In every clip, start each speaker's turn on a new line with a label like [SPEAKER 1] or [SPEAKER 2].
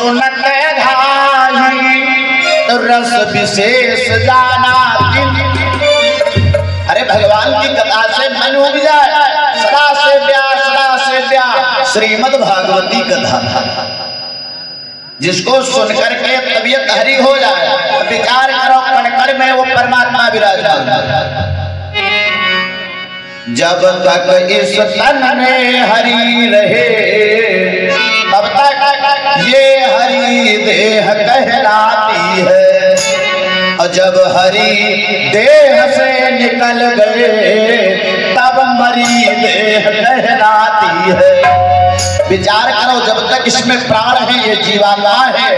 [SPEAKER 1] सुनत घाई रस विशेष जाना। अरे भगवान की कथा से मन उग जाए, सदा से ब्याह श्रीमद् भागवती कथा, जिसको सुनकर के तबीयत हरी हो जाए। विचार करो कण-कण में वो परमात्मा विराजमान। जब तक इस तन में हरि रहे तब तक ये हरि देह कहलाती है, और जब हरि देह से निकल गए तब मरी देह कहलाती है। विचार करो, जब तक इसमें प्राण है, ये जीवात्मा है,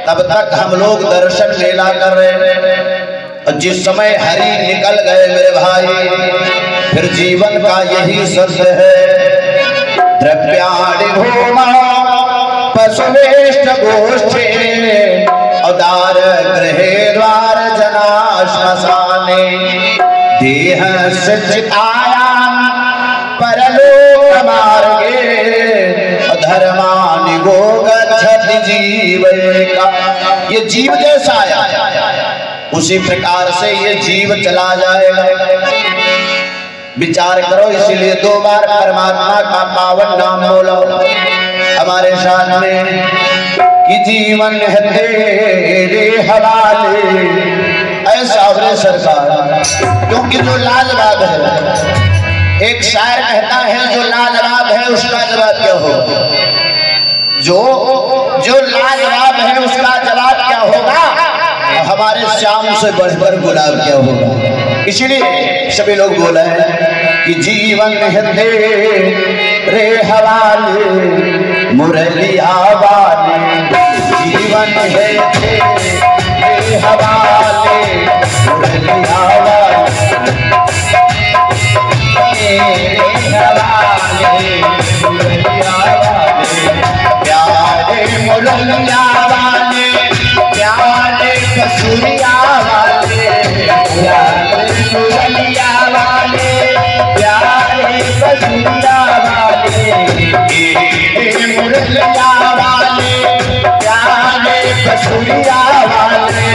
[SPEAKER 1] तब तक हम लोग दर्शन लीला कर रहे हैं। और जिस समय हरि निकल गए मेरे भाई, फिर जीवन का यही सत्य है। द्रव्याणि भूमा पशुवेष्ट गोष्ठे उदार गृहे द्वार जना श्मशाने देह सचितायां परलोक मार्गे धर्मानि गो गच्छति जीवैका। ये जीव जैसा आया उसी प्रकार से ये जीव चला जाएगा। विचार करो, इसीलिए 2 बार परमात्मा का पावन नाम बोलो हमारे साथ में कि जीवन है तेरे हवाले। ऐसा हो सरकार, क्योंकि जो लाजवाब है, एक शायर कहता है जो लाजवाब है उसका जवाब क्या हो, जो लाजवाब है उसका जवाब क्या होगा। हमारे श्याम से बढ़कर गुलाब क्या होगा। इसीलिए सभी लोग बोला है कि जीवन है तेरे हवाले मुरलिया वाले। जीवन है तेरे हवाले मुरलिया वाले, मुरलिया वाले, प्यारे मुरलिया वाले, प्यारे कसूरिया वाले, प्यारे मुरलिया वाले, प्यारे कसूरिया वाले, मुरलिया वाले, प्यारे कसूरिया वाले,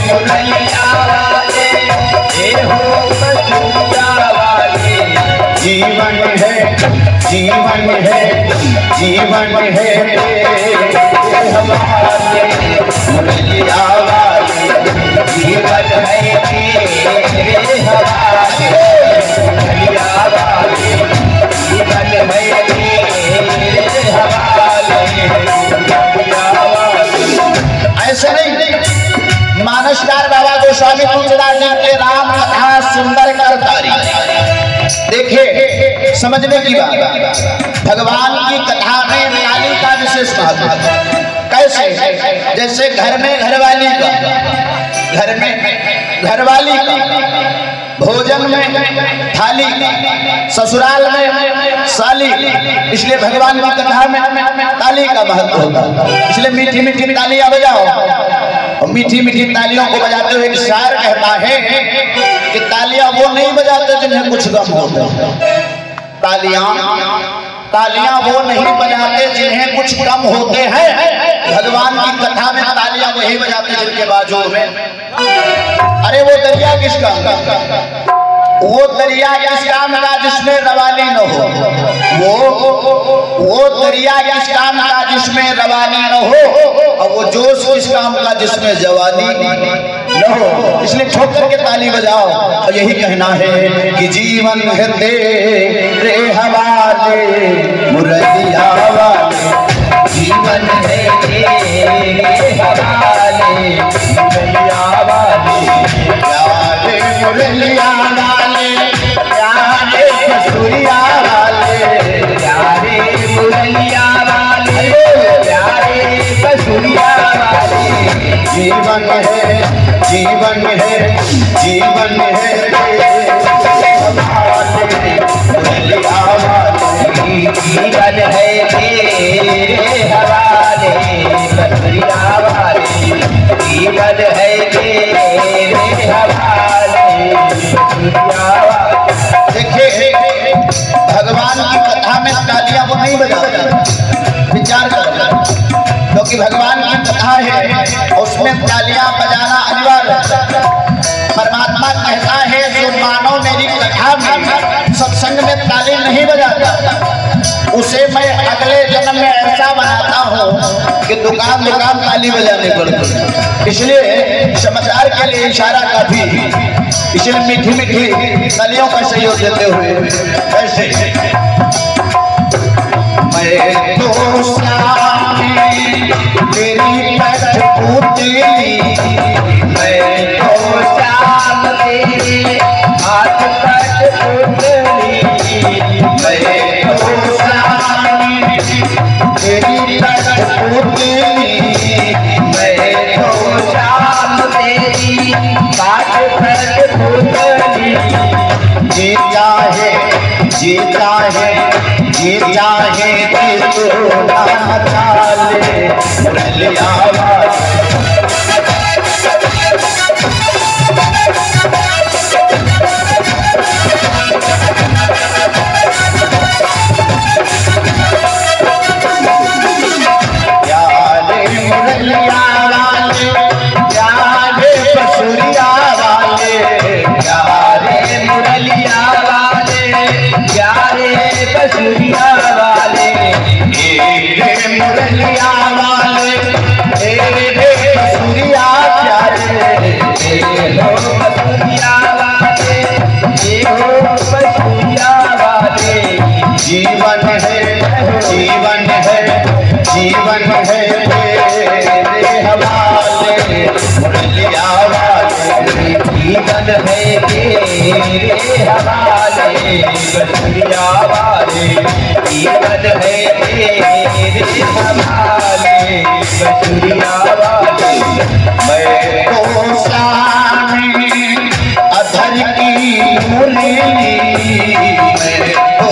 [SPEAKER 1] मुरलिया वाले, हो कसूरिया वाले। जीवन है, जीवन है, जीवन है हमारे मुरलिया वाले। जीवन है तेरे हवाले मुरलिया वाले, जीवन है तेरे हवाले मुरलिया वाले। ऐसे नहीं, मानसदार बाबा गोस्वामी तुलसीदास जी के राम कथा सुंदर करतारी। देखिए समझने की बात, भगवान की कथा में ताली का विशेष महत्व है। कैसे? जैसे घर में घरवाली का, घर में घरवाली का, भोजन में थाली, ससुराल में साली। इसलिए भगवान की कथा में ताली का महत्व होता है। इसलिए मीठी मीठी तालियां बजाओ। और मीठी मीठी तालियों को बजाते हुए एक शायर कहता है कि तालियां वो नहीं बजाते जिन्हें कुछ गम होता है। तालियां वो नहीं बजाते जिन्हें कुछ कम होते हैं। भगवान की कथा में तालियां वही बजाते जिनके बाजू में। अरे वो दरिया किस काम का? वो दरिया किस काम का जिसमें रवानी न हो। वो दरिया किस काम का जिसमें रवानी न हो। और वो जोश किस काम का जिसमें जवानी न हो। इसलिए ठोकर के ताली बजाओ। और यही कहना है कि जीवन है तेरे हवाले मुरलिया वाले। जीवन है तेरे हवाले मुरलिया वाले। प्यारे मुरलिया वाले, प्यारे कसूरिया वाले, प्यारे मुरलिया वाले, प्यारे कसूरिया वाले। जीवन है, जीवन है, जीवन है मुरलिया वाले। जीवन है तेरे हवाले कसूरिया वाले। जीवन है तेरे हवाले कसूरिया वाले। देखिए भगवान की कथा में तालियां वो नहीं बजाते। विचार करो, क्योंकि भगवान की कथा है उसमें तालियां बजाना अनिवार्य। परमात्मा कहता है जो मानो मेरी कथा में सत्संग में ताली नहीं बजाता उसे मैं अगले जन्म में ऐसा बनाता हूँ कि दुकान दुकान ताली बजाने पड़ती। इसलिए समझदार के लिए इशारा काफी, इसलिए मीठी मीठी तालियों का सहयोग देते हुए ऐसे मैं तो सामने तेरी कठपुतली, मैं तो सामने हाथ कठपुतली, मैं तो सामने तेरी कठपुतली, मैं तो सामने हाथ कठपुतली। जी चाहे जी चाहे जी चाहे कि तू ना चाले मुरलिया जीवन है जीवन है जीवन है तेरे हवाले मुरलिया वाले, जीवन है तेरे हवाले बसुरिया वाले, जीवन है तेरे हवाले बसुरिया वाले। मैं तो सामने अधर की मुरली, मैं तो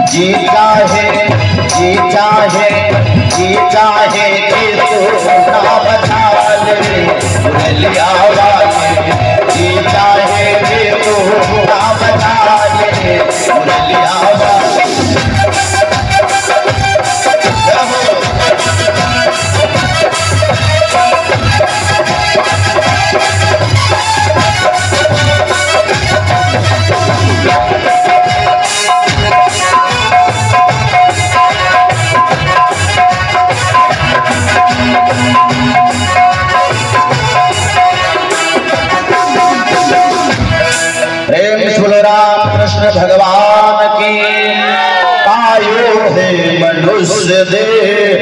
[SPEAKER 1] जी चाहे जी चाहे जी चाहे कि तू ना बचा ले मुरलिया वाले, जी चाहे कि तू ना बचा ले मुरलिया वाले। कृष्ण भगवान की पायो है मनुष्य देह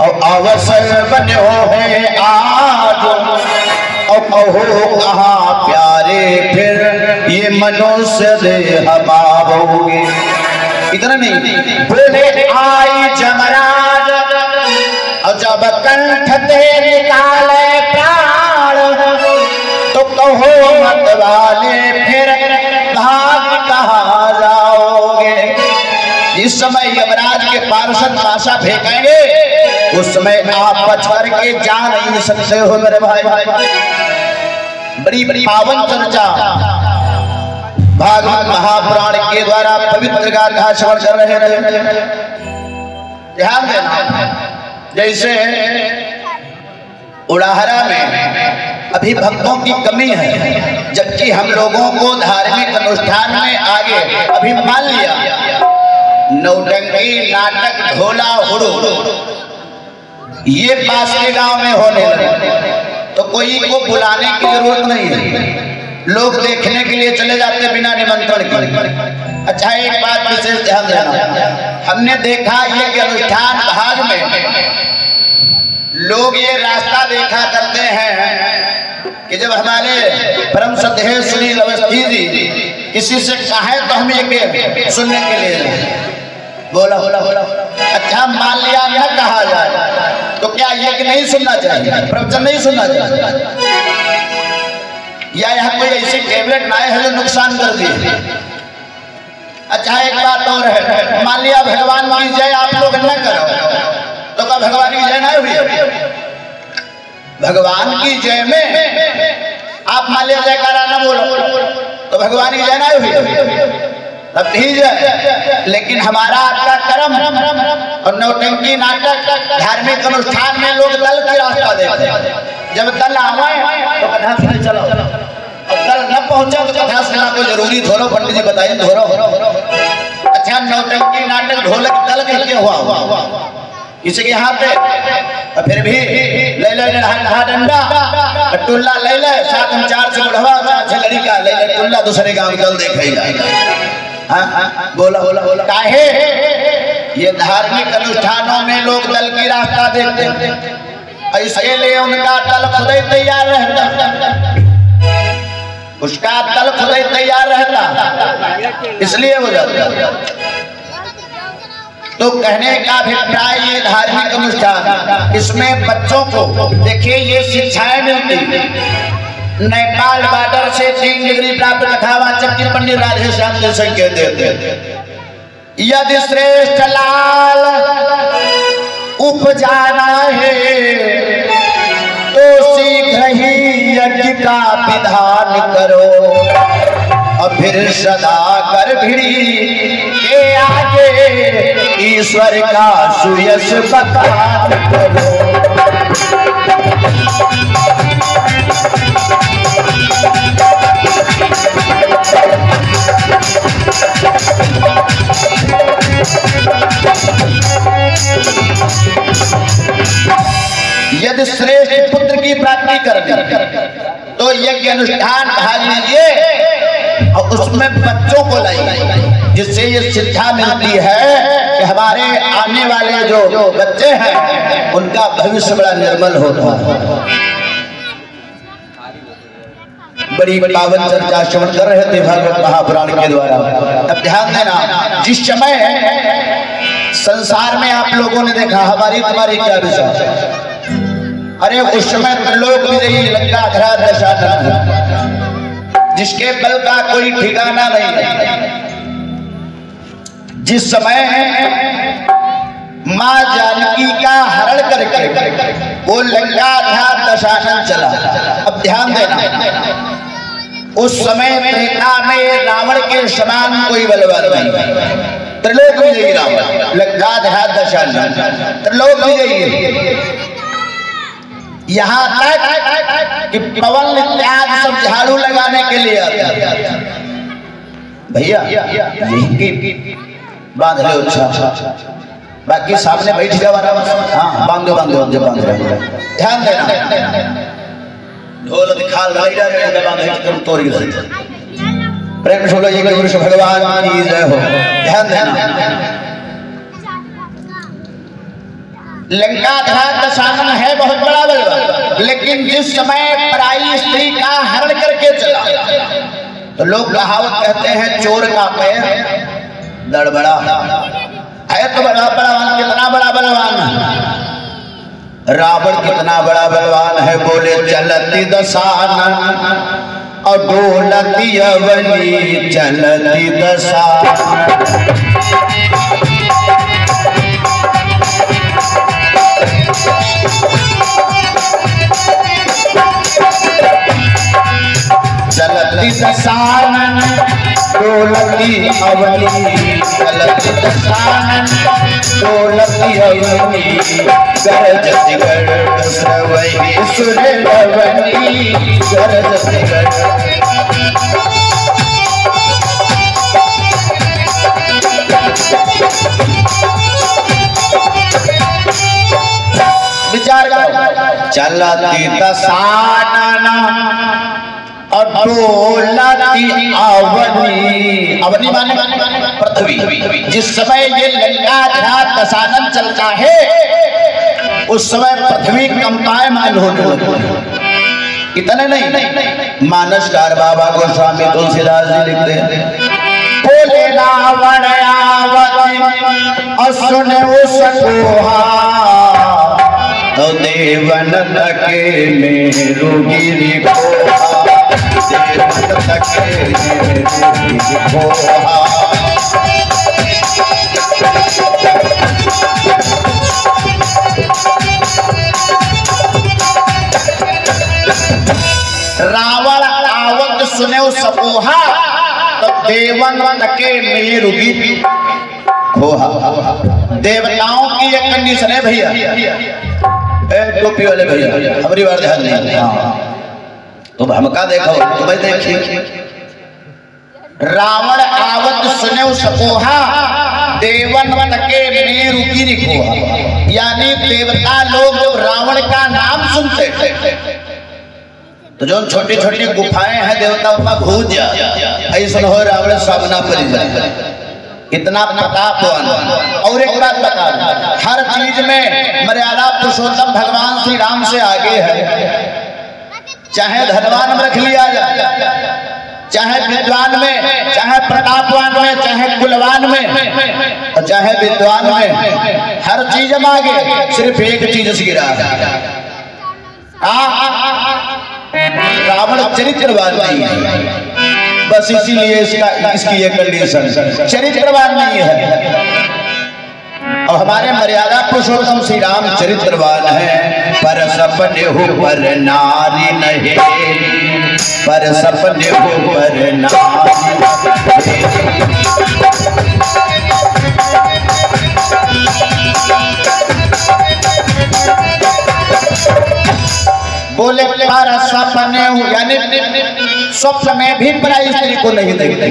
[SPEAKER 1] और अवसर बने है आज, और कहो कहाँ प्यारे फिर ये मनुष्य देह पाओगे। इतना नहीं बोले आई जमराज और जब कंठ ते निकाले प्राण, तो कहो मत वाले फिर भाग कहाँ जाओगे। जिस समय यमराज के पार्षद पाशा फेंकेंगे उस समय आप बच कर के जा नहीं सकते हो मेरे भाई। बड़ी बड़ी पावन चर्चा भागवत महापुराण के द्वारा पवित्र गाथा श्रवण कर रहे थे। ध्यान देना, जैसे उड़ाहरा में अभी भक्तों की कमी है, जबकि हम लोगों को धार्मिक अनुष्ठान में आगे अभी मान लिया नौटंकी नाटक ढोला हुड़ू ये पास के गांव में होने लगे तो कोई को बुलाने की जरूरत नहीं है, लोग देखने के लिए चले जाते बिना निमंत्रण के। अच्छा एक बात विशेष ध्यान देना, हमने देखा ये कि अनुष्ठान भाग में लोग ये रास्ता देखा करते हैं कि जब हमारे परम श्रद्धेय श्री अवस्थी जी किसी से कहे तो हम ये सुनने के लिए बोला बोला बोला। अच्छा मान लिया न कहा जाए तो क्या ये कि नहीं सुनना चाहिए, प्रवचन नहीं सुनना चाहिए, या यहाँ कोई ऐसी टेबलेट ना है जो नुकसान कर दी। अच्छा एक बात और है, मान लिया भगवान की जय आप लोग न करो तो क्या भगवान की जय ना हुई? भगवान की जय में आप मान लिया जयकारा ना बोलो तो भगवान की जय ना हुई तब ही जय। लेकिन हमारा आपका कर्म और नौटंकी नाटक धार्मिक अनुष्ठान में लोग दल की रास्ता देते हैं। जब दल आवे तो कथा सुने चलो, और दल न पहुंचा तो कथा सुनना को जरूरी धोरो। पंडित जी बताइए धोरो। अच्छा नौटंकी नाटक ढोलक दल के हुआ किसी के हाथ पे और फिर भी ले ले डंडा टुल्ला ले ले साथ में 4 से बुढ़वा 4 से लड़का ले ले टुल्ला दूसरे गांव दल देखे जाएगा। हाँ बोला बोला बोला काहे ये धार्मिक अनुष्ठानों में लोग दल की रास्ता देखते हैं। इसके लिए उनका दल खुद ही तैयार रहता, उसका दल खुद ही तैयार रहता, इसलिए हो जाता। तो कहने का अभिप्राय ये धार्मिक अनुष्ठान इसमें बच्चों को देखिए ये शिक्षाएं मिलती। नेपाल बॉर्डर से 3 डिग्री प्राप्त कथावाचक की पंडित राधेश्याम जी संकेत देते यदि श्रेष्ठ लाल उपजाना है तो शीघ्र ही यज्ञ का विधान करो और फिर सदा कर भिड़ी के आगे ईश्वर का सुयश बखान करो। यदि श्रेष्ठ पुत्र की प्राप्ति कर तो यज्ञ अनुष्ठान कहा लीजिए और उसमें बच्चों को लाइए, जिससे ये शिक्षा मिलती है कि हमारे आने वाले जो बच्चे हैं उनका भविष्य बड़ा निर्मल होता है। बड़ी पावन चर्चा श्रवण कर रहे थे भागवत महापुराण के द्वारा। अब ध्यान देना, जिस समय संसार में आप लोगों ने देखा हमारी तुम्हारी क्या विचार, अरे उस समय त्रिलोक विजयी लंका दशानन जिसके बल का कोई ठिकाना नहीं। जिस समय मां जानकी का हरण करके वो लंका दशानन चला। अब ध्यान देना, उस समय त्रेता में रावण के समान कोई बलवान नहीं, त्रिलोक विजयी रावण लंका दशानन त्रिलोक विजयी। यहाँ तक कि पवन इत्यादि सब झाड़ू लगाने के लिए आते भैया यही बांध लो। अच्छा बाकी सामने बैठ जाओ, हाँ बांधो बांधो बांध रहे। ध्यान देना, ढोल दिखा तोड़ी प्रेम छोड़ो ये पुरुष भगवान की जय हो। ध्यान देना, लंका दशानन है बहुत बड़ा बलवान, लेकिन जिस समय पराई स्त्री का हरण करके चला तो लोग कहावत कहते हैं चोर का पैर दड़बड़ा है। तो बड़ा बलवान कितना बड़ा बलवान है, रावण कितना बड़ा बलवान है। बोले चलती दशानन और डोलती अवनी चलती दशानन। चलती दशानन डोलती अवनी चलती दशानन डोलती अवनी गरजति गरुड़ श्रवई सुर लवनी गरजति गरुड़। विचार करो, चलती दशानन और डोलती अवनी, अवनी माने पृथ्वी। जिस समय ये लंका दशानन चलता है उस समय पृथ्वी कंपायमान होने लगती है। इतने नहीं, मानसकार बाबा गोस्वामी तुलसीदास जी लिखते हैं, बोले रावण आवत और सुने उस तो देवन तके मेरु गिरि खोहा, देवन तके मेरु गिरि खोहा। देवन के मेरु की खोहा। देवताओं की एक कंडीशन है भैया, टोपी वाले भैया हमारी बार ध्यान नहीं। तुम हमका देखो, तुम्हें देखी रावण आवत सुने सकोहा, देवन के मेरु की खोहा। यानी देवता लोग जब रावण का नाम सुनते तो जो छोटी छोटी गुफाएं हैं देवताओं का भूत जा ऐसा हो रावण सामना पर जाए, इतना प्रतापवान। और एक बात बता, हर चीज में मर्यादा पुरुषोत्तम भगवान श्री राम से आगे है। चाहे धनवान में रख लिया जाए, चाहे विद्वान में, चाहे प्रतापवान में, चाहे कुलवान में, और चाहे विद्वान में, हर चीज में आगे। सिर्फ एक चीज से गिरा, रावण चरित्रवान नहीं है। बस इसीलिए इसकी ये कंडीशन, चरित्रवान नहीं है। और हमारे मर्यादा पुरुषोत्तम श्री राम चरित्रवान है। पर सपने हो पर नारी नहीं, पर सपने हो पर नारी। बोले पर सपने हो, यानी स्वप्न में भी पराई स्त्री को नहीं देखते।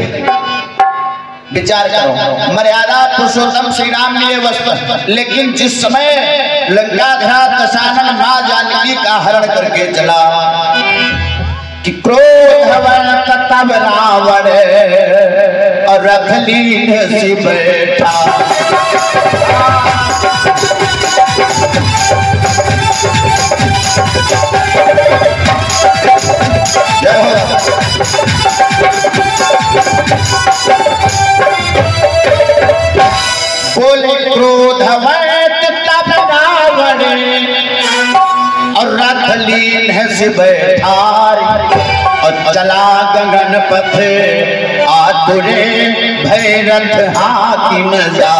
[SPEAKER 1] विचार करो, मर्यादा पुरुषोत्तम श्री राम ने वस्तु, लेकिन जिस समय लंकाधरा दशानन मां जानकी का हरण करके चला कि क्रोध वर्ण तब रावण और रखलीन से बैठा। बोले क्रोध तब रावण और रखलीन है से बैठा, और चला गगन पथ आतुरे भैरथ हाकिम जा।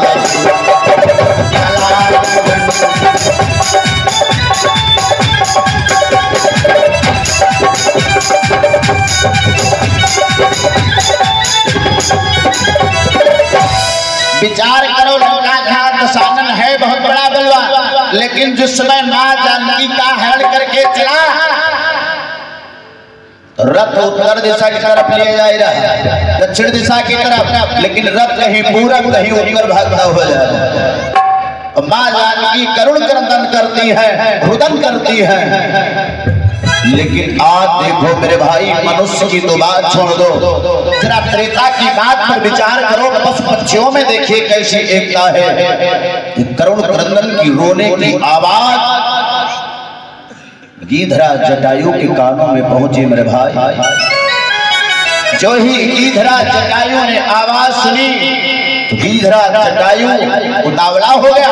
[SPEAKER 1] विचार करो, लंकाधरा दशानन है बहुत बड़ा बलवान, लेकिन जिस समय मां जानकी का हरण करके चला तो रथ उत्तर दिशा की तरफ ले जा रहा, दक्षिण दिशा की तरफ, लेकिन रथ कहीं पूरब कहीं उत्तर भागता हो जा रहा। मां जानकी करुण क्रंदन करती है, रुदन करती है। लेकिन आज देखो मेरे भाई, मनुष्य की तो बात छोड़ दो, जरा त्रेता की बात पर विचार करो। पशु पक्षियों में देखिए कैसी एकता है। करुण क्रंदन की रोने की आवाज गीधरा जटायु के कानों में पहुंची मेरे भाई। जो ही गीधरा जटायु ने आवाज सुनी तो गीधरा जटायु उतावला हो गया।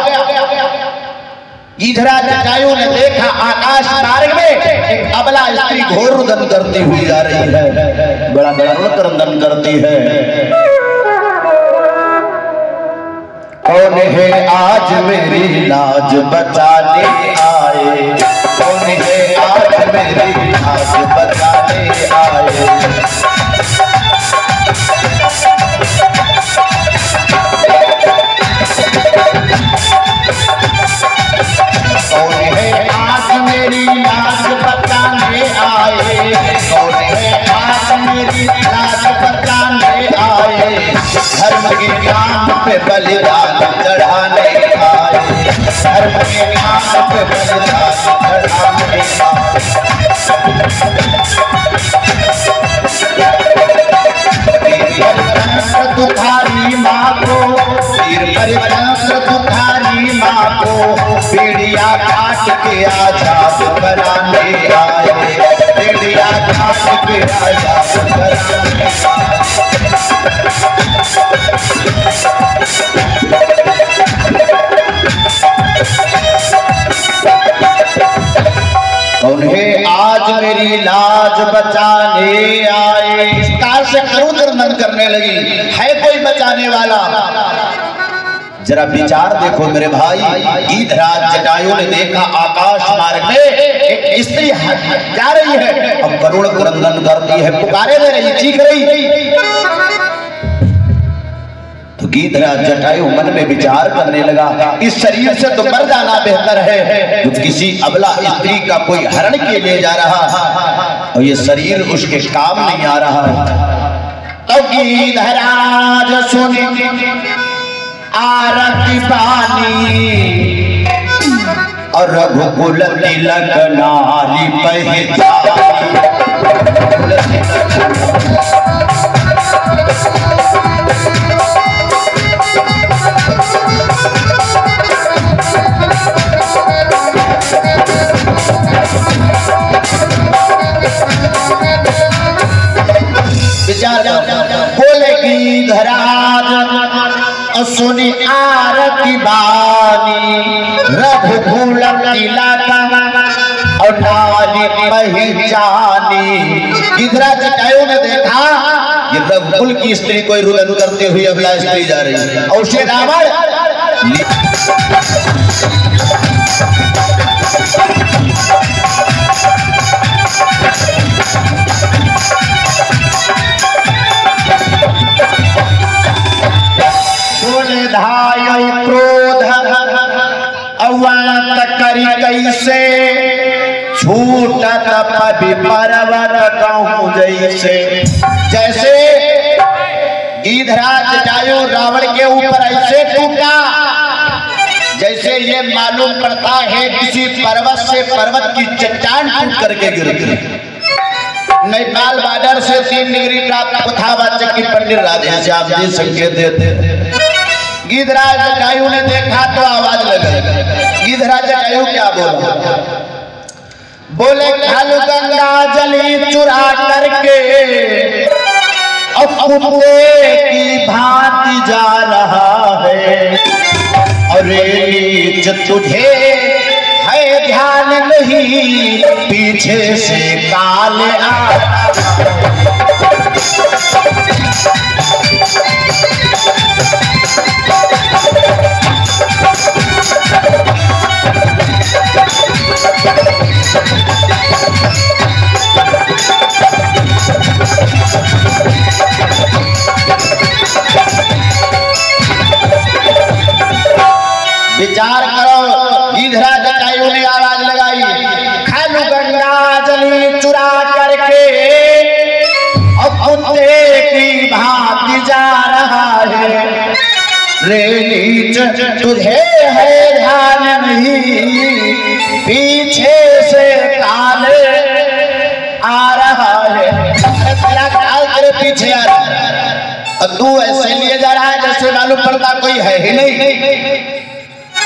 [SPEAKER 1] गीधरा जटायु ने देखा आकाश मार्ग में एक अबला स्त्री घोर रुदन करती हुई जा रही है, बड़ा करुण क्रंदन करती है। कौन है आज मेरी लाज बचाने आए, कौन है आज मेरी लाज बचाने आए। कौन है आज मेरी लाज बचाने आए, कौन है आज मेरी लाज बचाने आए। धर्म के नाम पे बलिदान चढ़ाने आए, धर्म के नाम पे बलिदान चढ़ाने आए। दुखारी माँ को सिर पर कंस दुखारी माँ को पीड़िया काट के आजाद कराने आए, पीड़िया काट के आजाद कराने उन्हें आज मेरी लाज बचाने आए। इस काल से करुण क्रंदन करने लगी, है कोई बचाने वाला? जरा विचार देखो मेरे भाई। गीधराज जटायु ने देखा आकाश मार्ग में एक स्त्री जा रही है, अब करुण क्रंदन करती है, पुकारे दे रही, चीख रही। गिद्धराज जटायु मन में विचार करने लगा, इस शरीर से तो मर जाना बेहतर है। जो किसी अबला स्त्री का कोई हरण के लिए जा रहा और ये शरीर उसके काम नहीं आ रहा है। तो गिद्धराज सुन आरती बानी और रघुकुल तिलक नारी पहचानी। बोले गिद्धराज सुनी आरती बानी रघुकुल तिलक और नारी पहचानी। गिद्धराज जटायु ने देखा ये रघुकुल की स्त्री कोई रुदन करते हुए अबला स्त्री जा रही है और उसे रावण धाय क्रोध अवत करी कैसे छूटत पवि पर्वत कहूं जैसे। जैसे गिद्धराज जटायु रावण के ऊपर ऐसे टूटा जैसे ये मालूम पड़ता है किसी पर्वत से पर्वत की चट्टान टूट करके गिरती। नेपाल बॉर्डर से 3 डिग्री प्राप्त कथावाचक की पंडित राधे श्याम जी संकेत देते। गिद्धराज जटायु ने देखा तो आवाज लगी। गिद्धराज जटायु क्या बोला? बोले खालू गंगा जली चुरा करके अब कुत्ते की भांति जा रहा है और नीच तुझे है ध्यान नहीं पीछे से काल आ। विचार करो, गिद्धराज जटायु ने आवाज लगाई, खालू गंगा जली चुरा करके अब कुत्ते की भांति जा रहा है। रे नीच तुझे है ध्यान नहीं पीछे से काल आ रहा है। तेरा काल तेरे पीछे आ रहा है और तू ऐसे लिए जा रहा है जैसे मालूम पड़ता कोई है ही नहीं।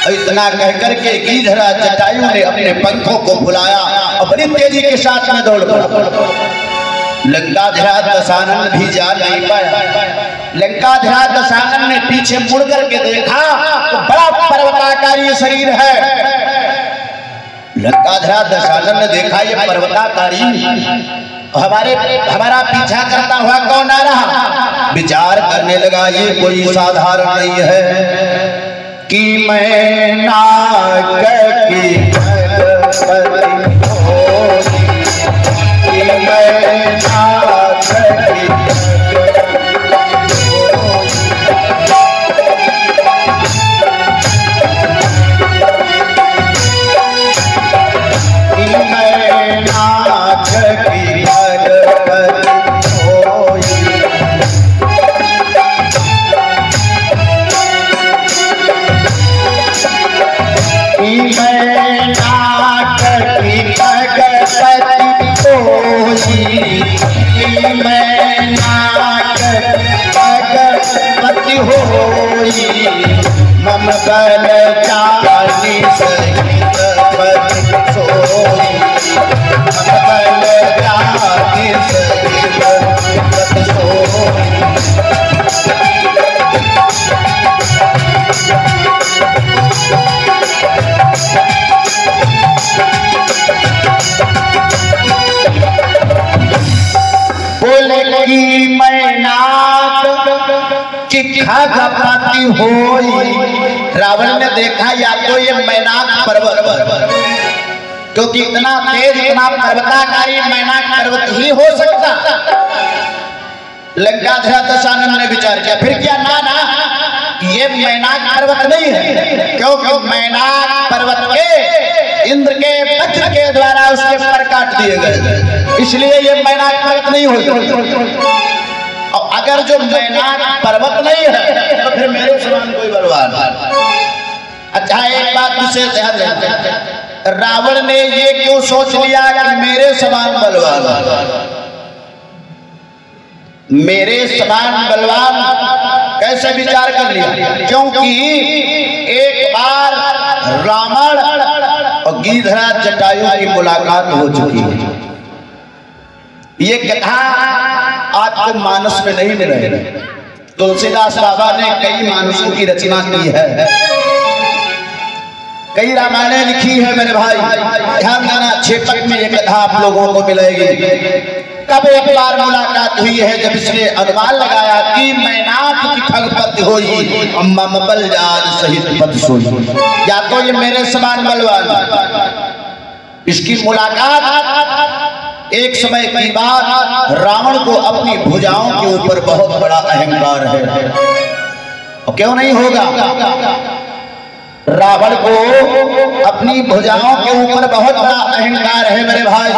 [SPEAKER 1] इतना कह करके गिद्धराज जटायु ने अपने पंखों को फुलाया और बड़ी तेजी के साथ में दौड़ पड़ा। लंकाधिराज दशानन भी जा नहीं पाया। लंकाधिराज दशानन ने पीछे मुड़ करके देखा तो बड़ा पर्वताकारी शरीर है। लंकाधिराज दशानन ने देखा ये पर्वताकारी हमारा पीछा करता हुआ कौन आ रहा। विचार करने लगा ये कोई साधारण नहीं है कि मैं नाग की मैं नाग मम बल चाली सहित सोई मम बल चाली सहित सोई। बोले कि मैं नाथ खगपति होई। रावण ने देखा या तो ये मैनाक पर्वत, क्योंकि इतना तेज इतना पर्वताकारी मैनाक पर्वत ही हो सकता। लंकाधिराज दशानन ने विचार किया, फिर क्या ना ये मैनाक पर्वत नहीं है, क्योंकि मैनाक पर्वत के इंद्र के वज्र के द्वारा उसके पर काट दिए गए, इसलिए ये मैनाक पर्वत नहीं होता। और अगर जो मैनाक पर्वत नहीं है तो फिर मेरे समान कोई बलवान। अच्छा एक बात विशेष ध्यान दें, रावण ने ये क्यों सोच लिया कि मेरे समान बलवान, मेरे समान बलवान कैसे विचार कर लिया? क्योंकि एक बार रावण और गिरिधराज जटायु की मुलाकात हो चुकी है। ये कथा आपको मानस में नहीं मिल रही। तुलसीदास बाबा ने कई मानसों की रचना की है, कई रामायणें लिखी है मेरे भाई। ध्यान देना, छेपक में ये कथा आप लोगों को मिलेगी। कब एक बार मुलाकात हुई है जब इसने अनुमान लगाया कि मैनाक की खगपति होई अम्मा बलजाज सहित पद सोई, या तो ये मेरे समान बलवान। इसकी मुलाकात एक समय की बात, रावण को अपनी भुजाओं के ऊपर बहुत बड़ा अहंकार है। और क्यों नहीं होगा, रावण को अपनी भुजाओं के ऊपर बहुत बड़ा अहंकार है मेरे भाई।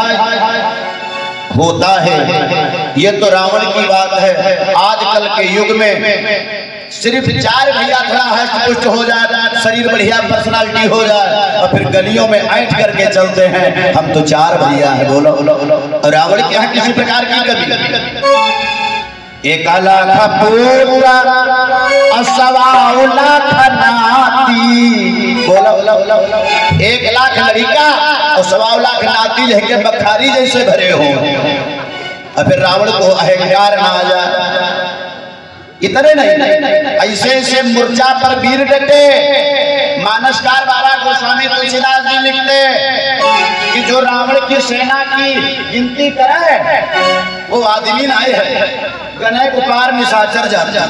[SPEAKER 1] होता है, ये तो रावण की बात है। आजकल के युग में सिर्फ 4 भैया थोड़ा हष्ट पुष्ट हो जाए, शरीर बढ़िया पर्सनालिटी हो जाए और फिर गलियों में ऐंठ करके चलते हैं, हम तो 4 भैया है। बोलो रावण के यहाँ किसी प्रकार की कमी। 1 लाख पुत्र 1.25 लाख नाती, बोला 1 लाख लड़का और 1.25 लाख नाती लेके बखारी जैसे भरे हो। और फिर रावण को अहंकार ना आ जाए। इतने नहीं, ऐसे ऐसे मूर्छा पर वीर डटे। मानसकार बाबा गोस्वामी तुलसीदास जी लिखते कि जो रावण की सेना की गिनती करे वो आदमी ना है, गणय कुपार निशाचर जाता।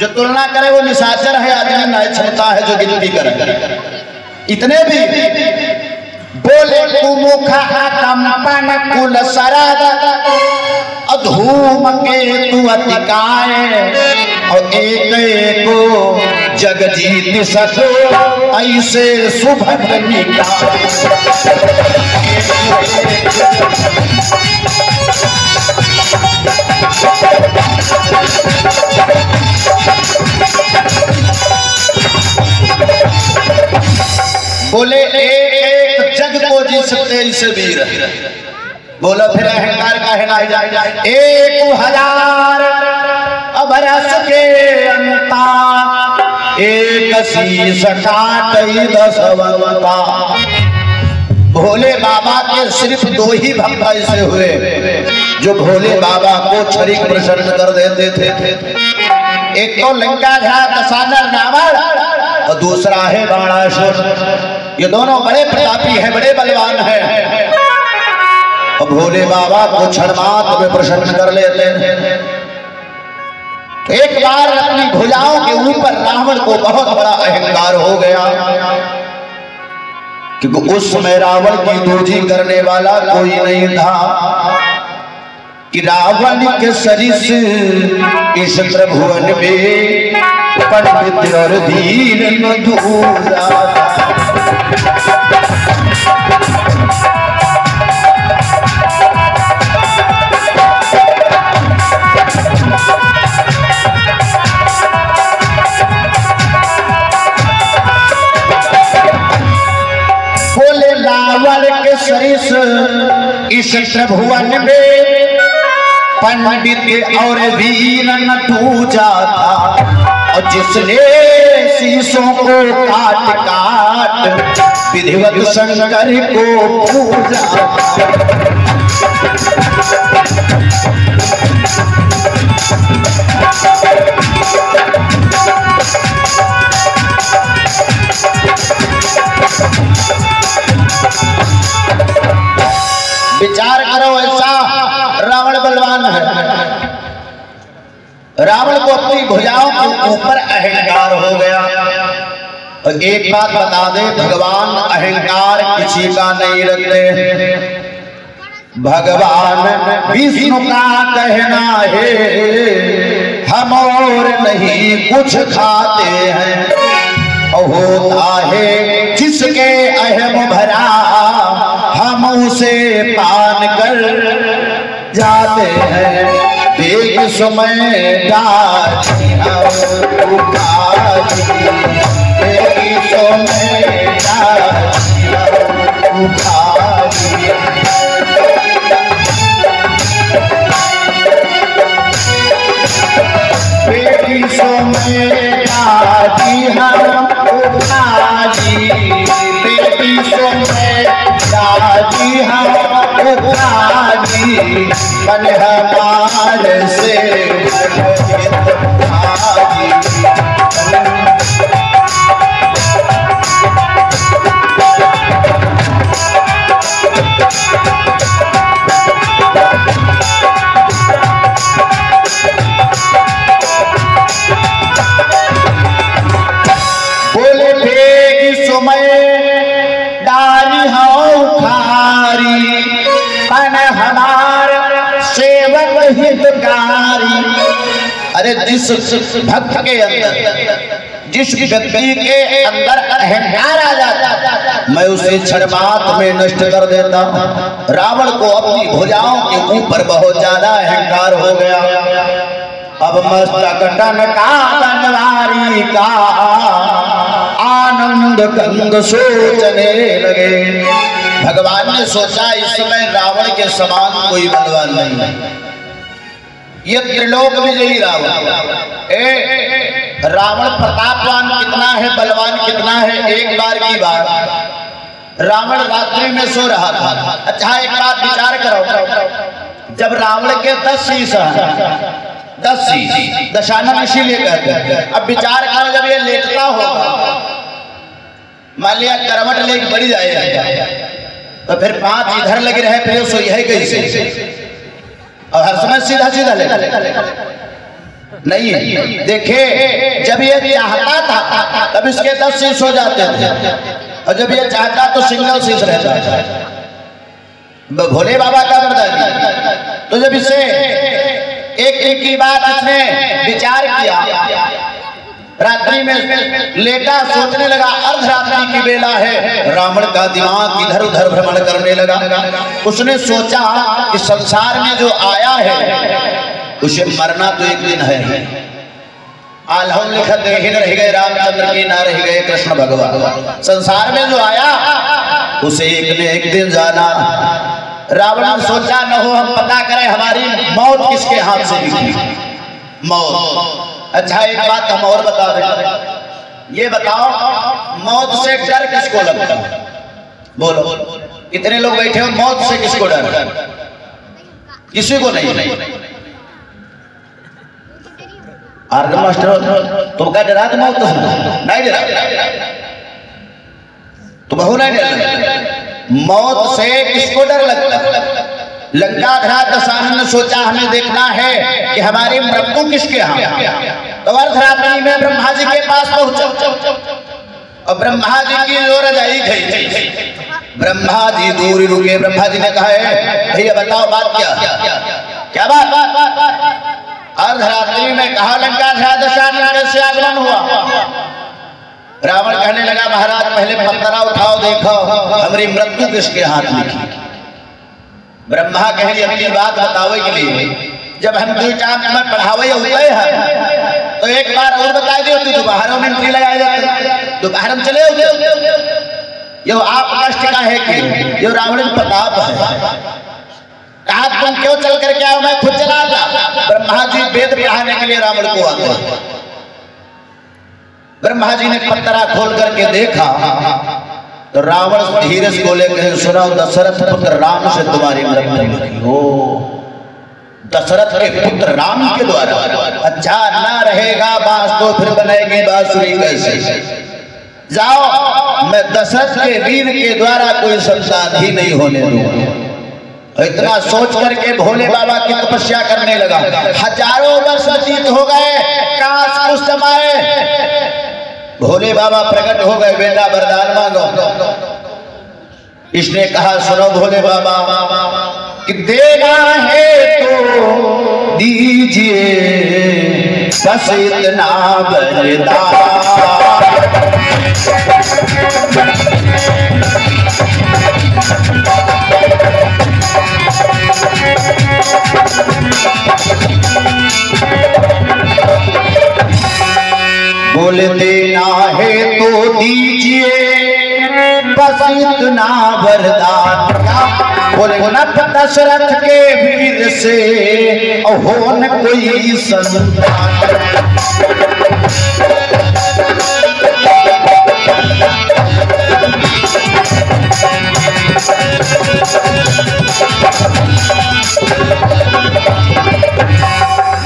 [SPEAKER 1] जो तुलना करे वो निशाचर है, आदमी ना क्षमता है जो गिनती करे। इतने भी बोले कुमुखा कंपन कुल सरद अधूम के तु अतिकाय, और एक को जगजीत सको ऐसे सुभग निकाय। बोले एक जग को जीत सकते ऐसे वीर। बोला फिर अहंकार का है ना जाए। 1000 अबरस के अंता, एक शीश काटई 10 अवता। भोले बाबा के सिर्फ 2 ही भक्त ऐसे हुए जो भोले बाबा को क्षणिक प्रसन्न कर देते थे। एक तो लंका घाट दशानन रावण और दूसरा है बाणासुर। ये दोनों बड़े प्रतापी हैं, बड़े बलवान हैं, और भोले बाबा को क्षण मात्र में प्रसन्न कर लेते हैं। तो एक बार अपनी भुजाओं के ऊपर रावण को बहुत बड़ा अहंकार हो गया, क्योंकि उस समय रावण की दूजी करने वाला कोई नहीं था। कि रावण के सरिस इस त्रिभुवन में पंडित और दीन मधुरा। बोले रावण के सरिस इस त्रिभुवन में पंडित और वीर न दूजा था, और जिसने शीशों को काट काट विधिवत शंकर को पूजा। विचार करो, ऐसा रावण बलवान है। रावण को अपनी भुजाओं के ऊपर अहंकार हो गया। और एक बात बता दे, भगवान अहंकार किसी का नहीं रखते। भगवान विष्णु का कहना है हम और नहीं कुछ खाते हैं। होता है जिसके अहम भरा हम उसे पान कर जाते हैं। बेसमय डाली हम उखाड़ी, बेसमय डाली हम उखाड़ी। बेसमय डाली हम उखाड़ी, बेसमय डाली हम उखाड़ी। मन हमारे से बोले फेंकी सुमय डाली हम उखाड़ी। मन हमारे सेवक हितकारी। अरे जिस भक्त के अंदर, जिस व्यक्ति के अंदर अहंकार आ जाता, मैं उसे क्षण मात्र में नष्ट कर देता। रावण को अपनी भुजाओं के ऊपर बहुत ज्यादा अहंकार हो गया। अब मस्तक टनका बनवारी का आनंद कंद सोचने लगे। भगवान ने सोचा इस समय रावण के समान कोई बलवान नहीं, ये त्रिलोक विजयी रावण। रावण प्रतापवान कितना है, बलवान कितना है। एक बार की बात, रावण रात्रि में सो रहा था। अच्छा एक बात विचार करो, जब रावण के 10 शीश, 10 शीश दशानन इसीलिए कहते हैं। अब विचार करो, जब ये लेटता होगा, मान लिया करवट लेके बढ़ी जाए, तो फिर 5 इधर लगे रहे, फिर सोई है कैसे? और हर समय सीधा सीधा ले नहीं है। देखे जब ये चाहता था तब इसके 10 शीश हो जाते थे, और जब ये चाहता तो सिंगल शीश रहता था। भोले बाबा का वरदान। तो जब इसे एक की बात इसने विचार किया, रात्रि में लेटा सोचने लगा। अर्धरात्रि की बेला है, रावण का दिमाग इधर उधर भ्रमण करने लगा। उसने सोचा कि संसार में जो आया है उसे मरना तो एक दिन है। आल्हम लिखत ही न रह गए रामचंद्र की, ना रह गए कृष्ण भगवान। संसार में जो आया उसे एक न एक दिन जाना। रावण ने सोचा न हो हम पता करें हमारी मौत किसके हाथ से लिखी, मौत। अच्छा एक बात हम और बता दें, ये बताओ मौत से डर किसको लगता है? बोलो, इतने लोग बैठे हो, मौत से किसको डर? किसी को नहीं। आर्ग मास्टर तुम क्या डरा? मौत तो नहीं डरा, तुम बहु नहीं डर। मौत से किसको डर लगता? लंकाधरा दशानन ने सोचा हमें देखना है कि हमारी मृत्यु किसके यहाँ। तो अर्धरात्रि में ब्रह्मा जी के पास पहुंचा, और ब्रह्मा जी की जो रजाई गई। ब्रह्मा जी दूर रुके। ब्रह्मा जी ने कहा है भैया बताओ बात क्या बात? अर्धरात्रि में कहा लंकाधरा दशानन कैसे आगमन हुआ? रावण कहने लगा महाराज पहले पत्थरा उठाओ, देखो हमारी मृत्यु किसके हाथ लिखी। ब्रह्मा कहे अपनी बात बतावे के लिए, जब हम 2 टाइम में पढ़ावे हुए हैं तो एक बार और बता दियो, तू दोबारा में एंट्री लगाए जाते, दोबारा में चले होते। यो आप कष्ट का है कि यो रावण प्रताप है। कहा तुम क्यों चल करके आओ, मैं खुद चला था। ब्रह्मा जी वेद पढ़ाने के लिए रावण को आते। ब्रह्मा जी ने पत्तरा खोल करके देखा तो रावण धीरे से बोले कहे सुनो दशरथ पुत्र राम से तुम्हारी मृत्यु हो। दशरथ के पुत्र राम के द्वारा? अच्छा ना रहेगा बांस तो फिर बनेगी बांसुरी कैसे? जाओ मैं दशरथ के वीर के द्वारा कोई संतान ही नहीं होने दूंगा। इतना सोच करके भोले बाबा की तपस्या करने लगा। हजारों वर्ष व्यतीत हो गए। काश उस समय भोले बाबा प्रकट हो गए, बेटा वरदान मांगो। इसने कहा सुनो भोले बाबा कि देना है तो दीजिए, बस इतना बलिदान। बोल देना है तो दीजिए बस इतना वरदान। बोले न दशरथ के वीर से हो न कोई संतान।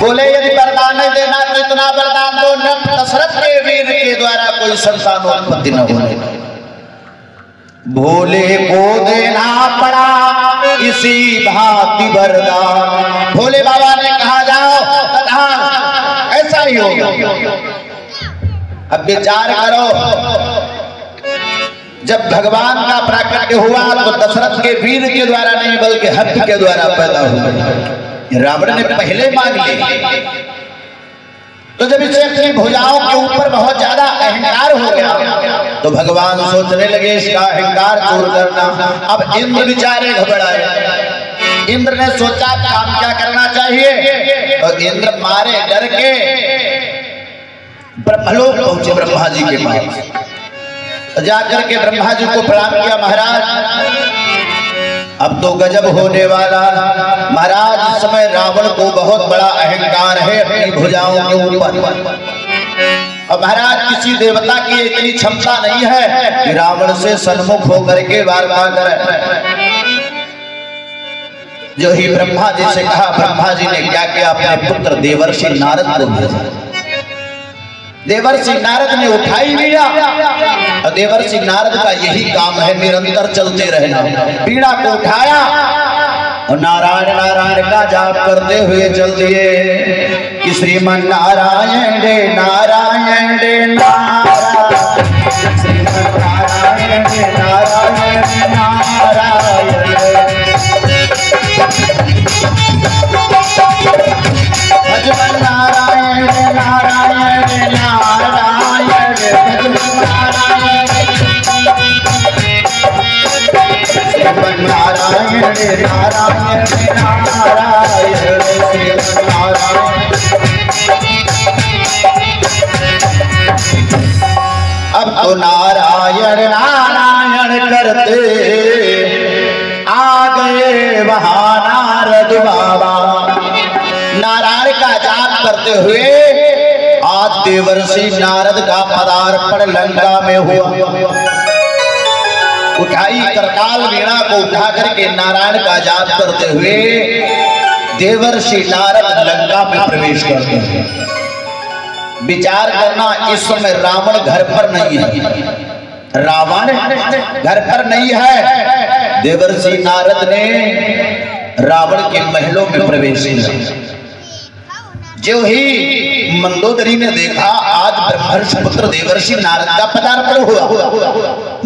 [SPEAKER 1] बोले यदि वरदान नहीं देना तो इतना वरदान दो न दशरथ के वीर के द्वारा कोई संतानोत्पत्ति न होने। भोले को देना पड़ा इसी भांति वरदान। भोले बाबा ने कहा जाओ तथा ऐसा ही होगा। अब विचार करो, जब भगवान का प्राकट्य हुआ तो दशरथ के वीर के द्वारा नहीं बल्कि हठ के द्वारा पैदा हुआ। रावण ने पहले मांग ली तो जब इसे अपनी भुजाओं के ऊपर बहुत ज्यादा अहंकार हो गया तो भगवान सोचने लगे इसका अहंकार दूर करना। अब इंद्र बेचारे घबराए। इंद्र ने सोचा काम क्या करना चाहिए तो इंद्र मारे डर के ब्रह्मलोक पहुंचे ब्रह्मा जी के पास। जाकर के ब्रह्मा जी को प्रणाम किया, महाराज अब तो गजब होने वाला। महाराज इस समय रावण को बहुत बड़ा अहंकार है अपनी भुजाओं के ऊपर। अब महाराज किसी देवता की इतनी क्षमता नहीं है कि रावण से सन्मुख होकर के वार्ता करे। जो ही ब्रह्मा जी से कहा, ब्रह्मा जी ने क्या किया, अपने पुत्र देवर्षि नारद को भेजा। देवर्षि नारद ने उठाई लिया और देवर्षि नारद का यही काम है निरंतर चलते रहना। पीड़ा को उठाया और नारायण नारायण का जाप करते हुए चल दिए कि श्रीमन नारायण रे नारायण रे नारायण, श्रीमन नारायण रे नारायण रे नारायण। भजन नारायण रे नारायण रे नारायण, भजन नारायण श्रीमन नारायण रे नारायण रे नारायण, श्रीमन नारायण। अब तो नारायण नारायण करते आ गए वहां नारद बाबा। नारायण का जाप करते हुए आज देवर्षि नारद का पदार्पण लंका में हुआ। उठाई करताल वीणा को उठा करके नारायण का जाप करते हुए देवर्षि नारद लंका में प्रवेश करते हैं। विचार करना, इस समय रावण घर पर नहीं है। रावण घर पर नहीं है। देवर्षि नारद ने रावण के महलों में प्रवेश किया। जो ही मंदोदरी ने देखा आज ब्रह्मर्षि पुत्र देवर्षि नारद का पदार्पण हुआ,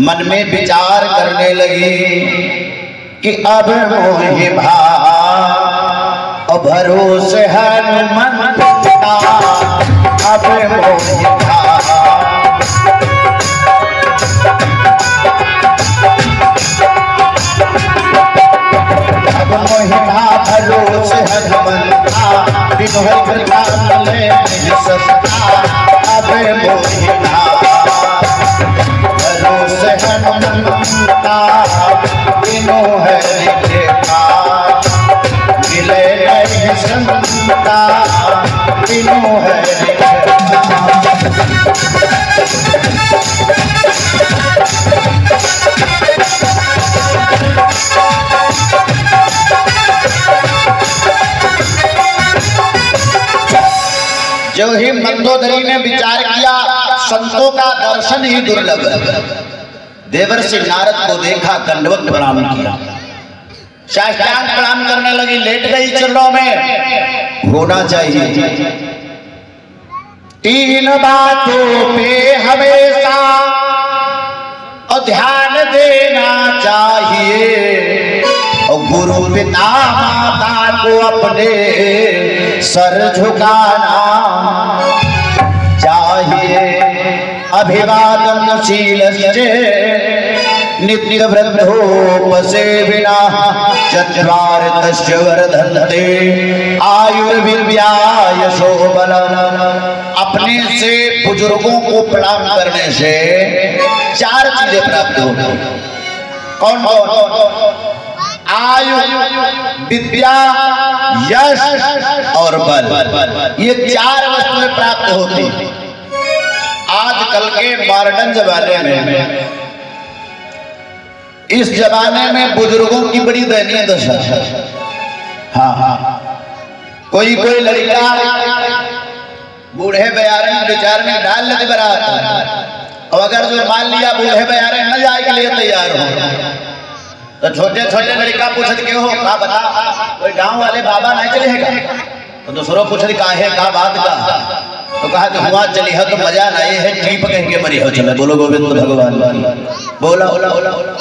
[SPEAKER 1] मन में विचार करने लगी कि अब मोहि भाव भरोसे हनुमंत का, अब मोहि भाव मोहिना भरोसे हनुमंता, बिनोह ले सस्ता। अब मोहिना भरोसे हनुमंता, बिनोह मिले नहीं संता, बिनोह जो ही मंदोदरी ने विचार किया संतों का दर्शन ही दुर्लभ है। देवर्षि नारद को देखा, दंडवत प्रणाम किया, साष्टांग प्रणाम करने लगी, लेट गई चरणों में। होना चाहिए तीन बातों पे हमेशा और ध्यान देना चाहिए, और गुरु पिता माता को अपने सर झुकाना अभिवादनशीलश्च नित्यवृद्धोपसेविना चत्वारितश्च वर्धन्ते आयुर्विद्यायशो बलम्। अपने से बुजुर्गों को प्रणाम करने से 4 चीजें प्राप्त होती। कौन कौन? आयु, विद्या, यश और बल। ये 4 वस्तुएं प्राप्त होती। आजकल के मॉडर्न जमाने में, इस जमाने में बुजुर्गों की बड़ी दयनीय दशा है। हाँ, कोई लड़का बूढ़े बयारे विचार में डाल लेते बरात, और अगर जो मान लिया बूढ़े बयारे न जाए के लिए तैयार हो, तो छोटे छोटे लड़का पूछत के हो का बता, कोई गांव वाले बाबा नहीं चलेगा? तो दूसरों पूछत काहे का बात का, तो कहा कि हुआ चली है तो मजा नहीं है, टीप कह के मरी हो चले। बोलो गोविंद भगवान। बोला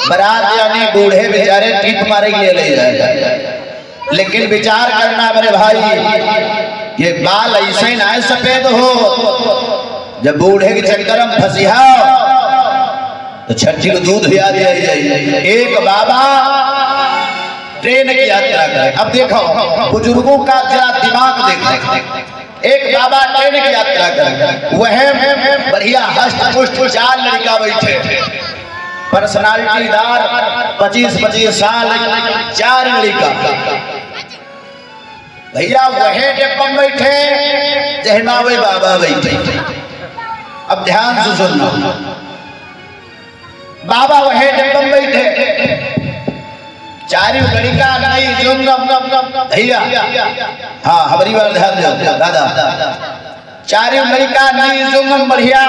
[SPEAKER 1] बरात यानी बूढ़े बेचारे टीप मारे के लिए ले जाएगा। लेकिन विचार करना मेरे भाई, ये बाल ऐसे ना सफेद हो, जब बूढ़े के चक्कर में फंसिया तो छठी को दूध याद आ जाए। एक बाबा ट्रेन की यात्रा करे। अब देखो बुजुर्गों का जरा दिमाग देखो। एक बाबा ट्रेन की यात्रा करे, वह बढ़िया हष्ट पुष्ट 4 लड़का बैठे, पर्सनालिटीदार 25-25 साल 4 लड़का। भैया वह डिब्बा में बैठे जहमा वही बाबा बैठे। अब ध्यान से सुनना, बाबा वह डिब्बा में बैठे, 4 लड़का नहीं जुंगम। भैया हाँ हमारी बार ध्यान दो दादा, 4 लड़का नहीं जुंगम बढ़िया।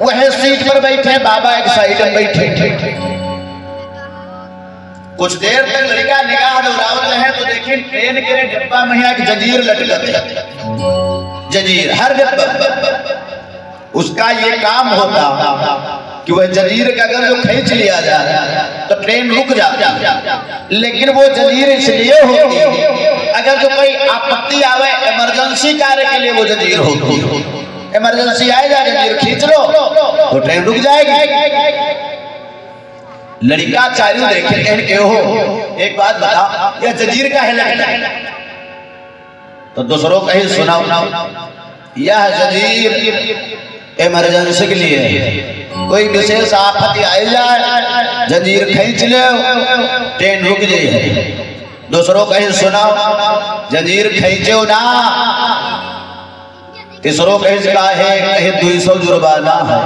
[SPEAKER 1] वह सीट पर बैठे, बाबा एक साइड में बैठे। कुछ देर तक लड़का निगाह दौड़ावत है तो देखिए ट्रेन के डिब्बा में एक जंजीर लटकत है। जंजीर हर डिब्बा, उसका ये काम होता कि वह जंजीर का अगर जो खींच लिया जाए तो ट्रेन रुक जाती। लेकिन वो जंजीर इसलिए होती है अगर जो कोई आपत्ति आवे, इमरजेंसी कार्य के लिए वो जंजीर होती है। इमरजेंसी आएगा, जंजीर खींच लो तो ट्रेन रुक जाएगी। लड़का 4 देखे के हो, एक बात बता, यह जंजीर का है लगता है? तो दूसरों कहीं सुनाओ, यह जंजीर इमरजेंसी के लिए, कोई विशेष आफत आई जाए जंजीर खींच ले ट्रेन रुक जाए। दूसरों कहीं सुनाओ, जंजीर खींचो ना। तीसरों कहीं कहीं 200 जुर्माना है।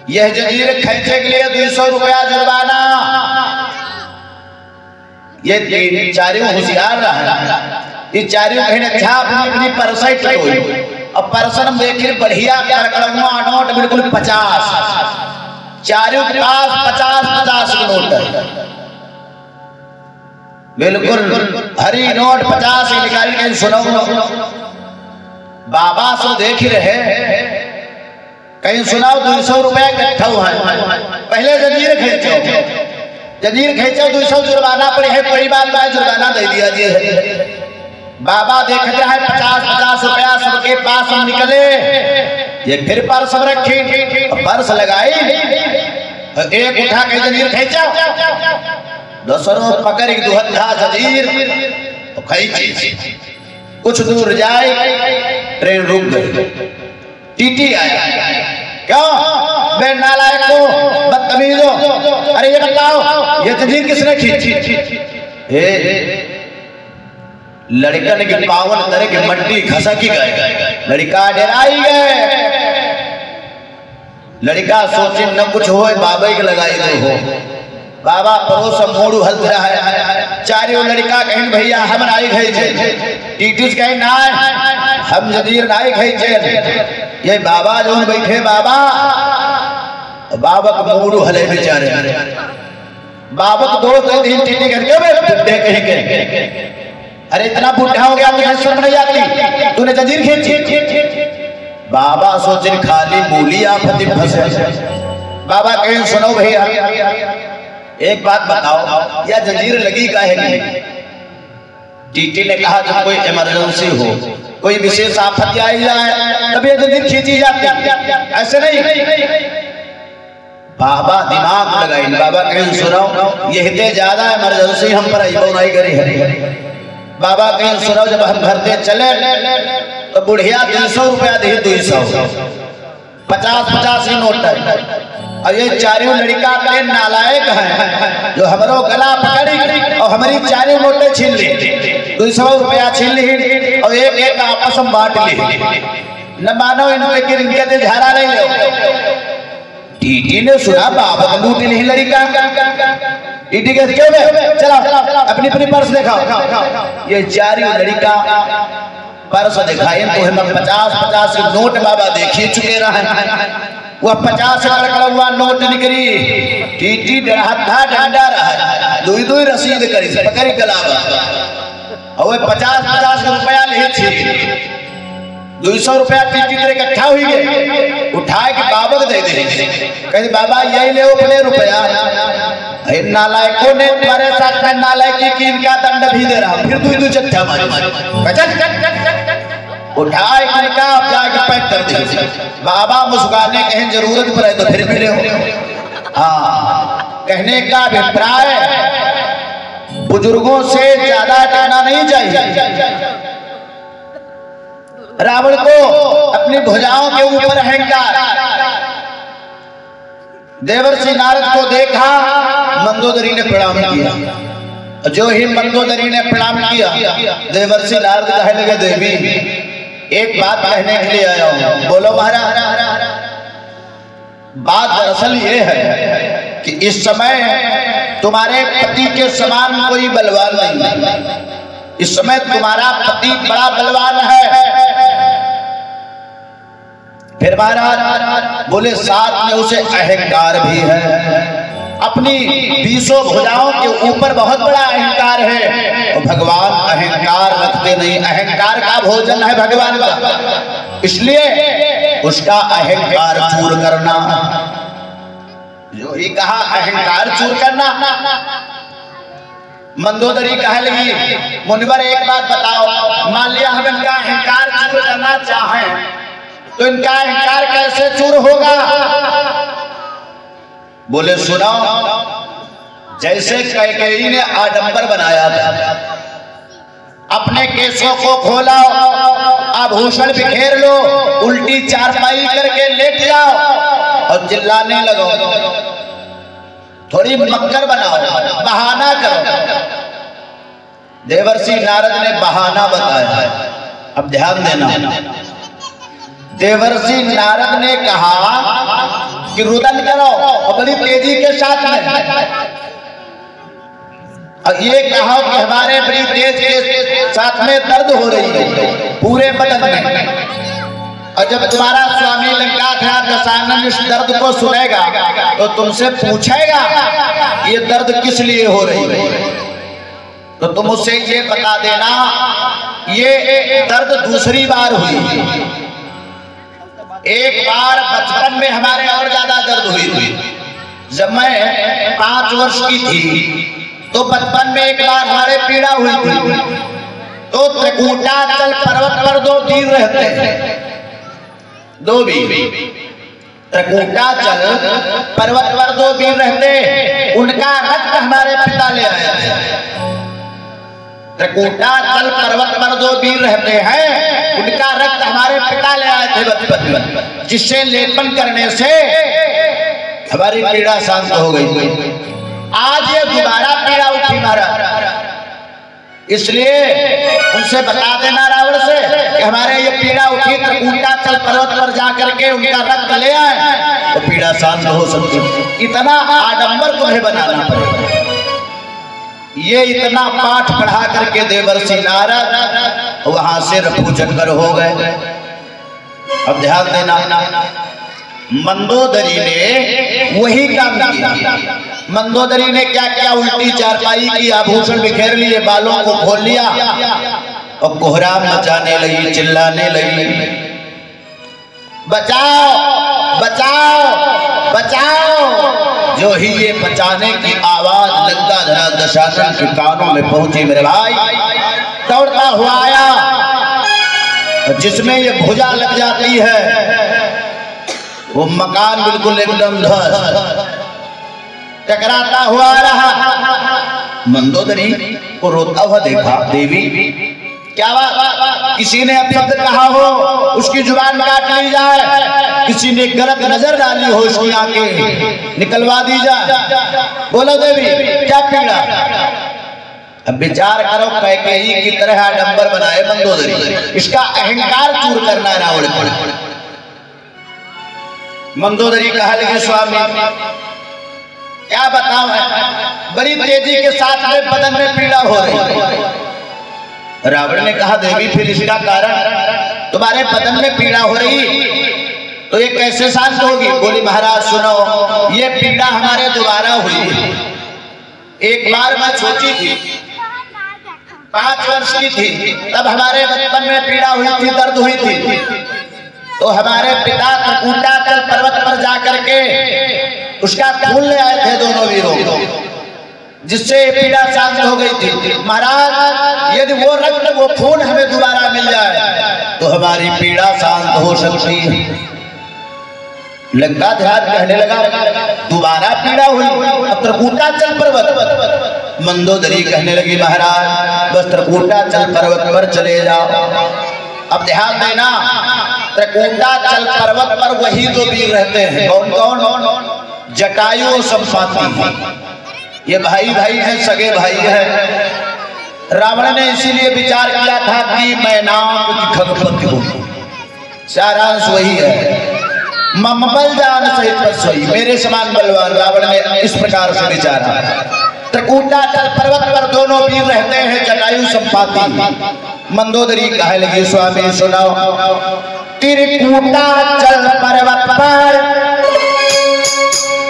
[SPEAKER 1] यह जंजीर खींचने के लिए 200 रुपया जुर्माना। ये 4 होशियार रहा, ये 4 कहीं अपनी परसट हुई, और परसन देखिए बढ़िया नोट बिल्कुल 50। 4 के पास 50 के नोट है, बिल्कुल हरी नोट 50 निकाल के सुनो। बाबा सो देख ही रहे, कहीं सुनाओ 200 रुपया इकट्ठा हुआ है। पहले जंजीर खींचो 200 जुर्माना पर है, कोई बात नहीं जुर्माना दे दिया जी। बाबा देख रहा है 50 रुपया सबके पास हम निकले। ये फिर पर्स रखी, पर्स लगाई, एक उठा के जंजीर खींचा, दूसरों पकड़ एक दुहत्था जंजीर खींची। कुछ दूर जाए ट्रेन रुक गई, टीटी आया। क्यों बे नालायको, बदतमीजो, अरे ये बताओ ये जंजीर किसने खींची? लड़का ने 52 तरह की मट्टी खसकी गए, लड़का डराई गए। लड़का सोचे न कुछ हो, बाबा के लगाई दो हो। बाबा परोस मोड़ू हल रहा है, 4 लड़का कहीं भैया हम नाई खींचे, टीटीज कहीं ना हम जंजीर नाई खींचे। ये बाबा जो बैठे, बाबा को मोड़ू हले बेचारे। बाबा को 2 दिन टीटी करके कहीं, अरे इतना बुढ़ा हो गया मुझे शर्म नहीं आती, तूने जंजीर खींची? बाबा सोचे खाली मूली आफती फंसे। बाबा कहीं सुनो भैया, एक बात बताओ, यह जंजीर लगी का है नहीं? टीटी ने कहा जब कोई इमरजेंसी हो, कोई विशेष आफत आई जाए तब ये जल्दी खींची जाती है, ऐसे नहीं। बाबा दिमाग लगाई, बाबा कहीं सुनाओ ये हिते ज्यादा इमरजेंसी हम पर आई नहीं करी है। बाबा कहीं सुनाओ जब हम घर से चले तो बुढ़िया 300 रुपया दे, 200 50-50 ही नोट है। और ये चारों लड़का के नालायक है जो हमारो गला पकड़ी और हमारी चारों नोटें छीन ली, 200 रुपया छीन ली और एक आपस में बांट ली। न मानो इनके दिल झारा नहीं लो। टीटी ने सुना बाबा का लूट ली लड़का। टीटी के क्यों में चला अपनी अपनी पर्स दिखाओ। ये चारों लड़का पर्स दिखाए तो हम 50-50 नोट बाबा देखिए चुके रहे। वह 50 कड़कड़ा हुआ नोट निकली। टीटी हथा डंडा रहा, दो रसीद करी पकड़ी गलावा और 50-50 रुपया ले छी। 200 रुपया टीटी तेरे इकट्ठा हुई गए, उठाए के बाबा को दे दे। कहते बाबा यही ले अपने रुपया। नालायकों ने तुम्हारे साथ में नालायकी की इनका दंड भी दे रहा। फिर दो चट्टा मारी उठाए इनका जाके पैक कर दे। बाबा मुस्काने कहीं जरूरत पड़े तो फिर मिले हो। हाँ, कहने का अभिप्राय बुजुर्गों से ज्यादा कहना नहीं चाहिए। रावण को अपनी भुजाओं के ऊपर अहंकार। देवर्षि नारद को देखा, मंदोदरी ने प्रणाम किया। जो ही मंदोदरी ने प्रणाम किया, देवर्षि नारद कहने लगे देवी एक बात कहने के लिए आया हूं। बोलो महाराज। बात दरअसल ये है कि इस समय तुम्हारे पति के समान कोई बलवान नहीं। इस समय तुम्हारा पति बड़ा बलवान है। फिर महाराज बोले साथ में उसे अहंकार भी है। अपनी 20 भुजाओं के ऊपर बहुत बड़ा अहंकार है। और भगवान अहंकार रखते नहीं, अहंकार का भोजन है भगवान का, इसलिए उसका अहंकार चूर करना। जो ही कहा अहंकार चूर करना। मंदोदरी कह लगी मुनिवर एक बात बताओ, मान लिया हम इनका अहंकार चूर करना चाहें तो इनका अहंकार कैसे चूर होगा? बोले सुनो, जैसे कैकेयी ने आडंबर बनाया था, अपने केसों को खोला, आभूषण बिखेर लो, उल्टी चारपाई करके लेट जाओ और चिल्लाने लगो, थोड़ी मक्कर बनाओ, बहाना करो। देवर्षि नारद ने बहाना बताया। अब ध्यान देना, देवर्षि नारद ने कहा कि रुदन करो और बड़ी तेजी के साथ में। और ये कहा कि हमारे बड़ी तेज के साथ में दर्द हो रही है पूरे बदन में। और जब तुम्हारा स्वामी लंकाधर दशानन इस दर्द को सुनेगा तो तुमसे पूछेगा ये दर्द किस लिए हो रही है, तो तुम उससे ये बता देना ये दर्द दूसरी बार हुई। एक बार बचपन में हमारे और ज्यादा दर्द हुई थी। जब मैं 5 वर्ष की थी तो बचपन में एक बार हमारे पीड़ा हुई थी। तो त्रिकूटाचल पर्वत पर 2 वीर रहते हैं, 2 वीर। त्रिकूटाचल पर्वत पर 2 वीर रहते, उनका रक्त हमारे पिता ले आए थे। त्रिकूटाचल पर्वत पर 2 वीर रहते हैं, उनका रक्त हमारे पिता ले आए थे बचपन में, जिससे लेपन करने से हमारी पीड़ा शांत हो गई। आज ये दोबारा पीड़ा उठी महाराज, इसलिए उनसे बता देना रावण से कि हमारे ये पीड़ा उठी, त्रिकूटाचल पर्वत पर जाकर के उनका रक्त ले आए तो पीड़ा शांत हो सकती। इतना आडंबर तुम्हें बनाना पड़ेगा। ये इतना पाठ पढ़ा करके देवर्षि नारद वहां से रफूचक्कर हो गए। अब ध्यान देना, मंदोदरी ने वही काम किया। मंदोदरी ने क्या क्या, उल्टी चारपाई की, आभूषण बिखेर लिए, बालों को खोल लिया और कोहराम मचाने लगी, चिल्लाने लगी, बचाओ बचाओ बचाओ। जो ही ये बचाने की आवाज लंकाधर दशानन के कानों में पहुंची, मेरे भाई दौड़ता हुआ आया जिसमें ये भुजा लग जाती है वो मकान बिल्कुल एकदम ध्वस्त टकराता हुआ रहा। मंदोदरी को रोता हुआ देखा। देवी क्या बात, किसी ने अपशब्द कहा हो उसकी जुबान काट ली जाए, किसी ने गलत नजर डाली हो उसकी आंखें निकलवा दी जाए। बोलो देवी क्या पीड़ा। अब विचार करो, कैकेयी की तरह आडंबर बनाए मंदोदरी, इसका अहंकार चूर करना है रावण को। मंदोदरी कहा लगी स्वामी क्या बताओ है, बड़ी तेजी के साथ में बदन में पीड़ा हो रही है। रावण ने कहा देवी फिर इसका कारण, तुम्हारे बदन में पीड़ा हो रही तो ये कैसे शांत होगी। बोली महाराज सुनो, ये पीड़ा हमारे दोबारा हुई। एक बार मैं छोटी थी, 5 वर्ष की थी, तब हमारे बचपन में पीड़ा हुई थी, दर्द हुई थी। तो हमारे पिता त्रिकूटाचल पर्वत पर जाकर के उसका खून ले आए थे दोनों वीरों, जिससे पीड़ा शांत हो गई थी। महाराज यदि वो रक्त वो खून हमें दोबारा मिल जाए तो हमारी पीड़ा शांत हो सकती है। लंकाधिराज कहने लगा दोबारा पीड़ा हुई, अब त्रिकूटाचल पर्वत। मंदोदरी कहने लगी महाराज बस त्रिकूटाचल पर्वत पर चले जाओ। अब ध्यान देना, त्रिकूटाचल पर्वत पर वही दो वीर रहते हैं। कौन कौन? जटायु और संपाति। ये भाई भाई है, सगे भाई है। रावण ने इसीलिए विचार किया था कि मैं नाम की खगपति हूं, सारांश वही है। मम्मल जान सहित पर सोई, मेरे समान बलवान। रावण ने इस प्रकार से विचारा। त्रिकूटाचल पर्वत पर दोनों वीर रहते हैं, जटायु संपाति। मंदोदरी कहे लगी स्वामी सुनाओ। त्रिकूटाचल पर्वत पर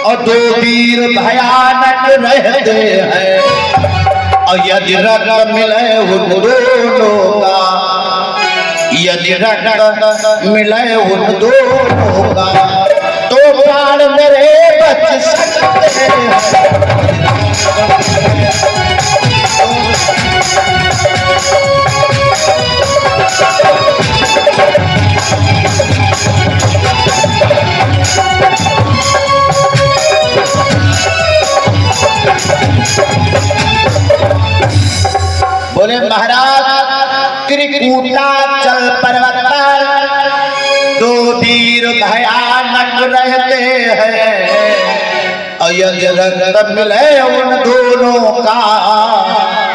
[SPEAKER 1] और 2 वीर भयानक रहते हैं, और यदि रक्त मिले उन दोनों का, यदि रक्त मिले उन दोनों का तो प्राण मेरे बच सकते हैं। बोले महाराज त्रिकूटाचल पर्वत पर 2 वीर भयानक रहते हैं, और यदि रक्त मिले उन दोनों का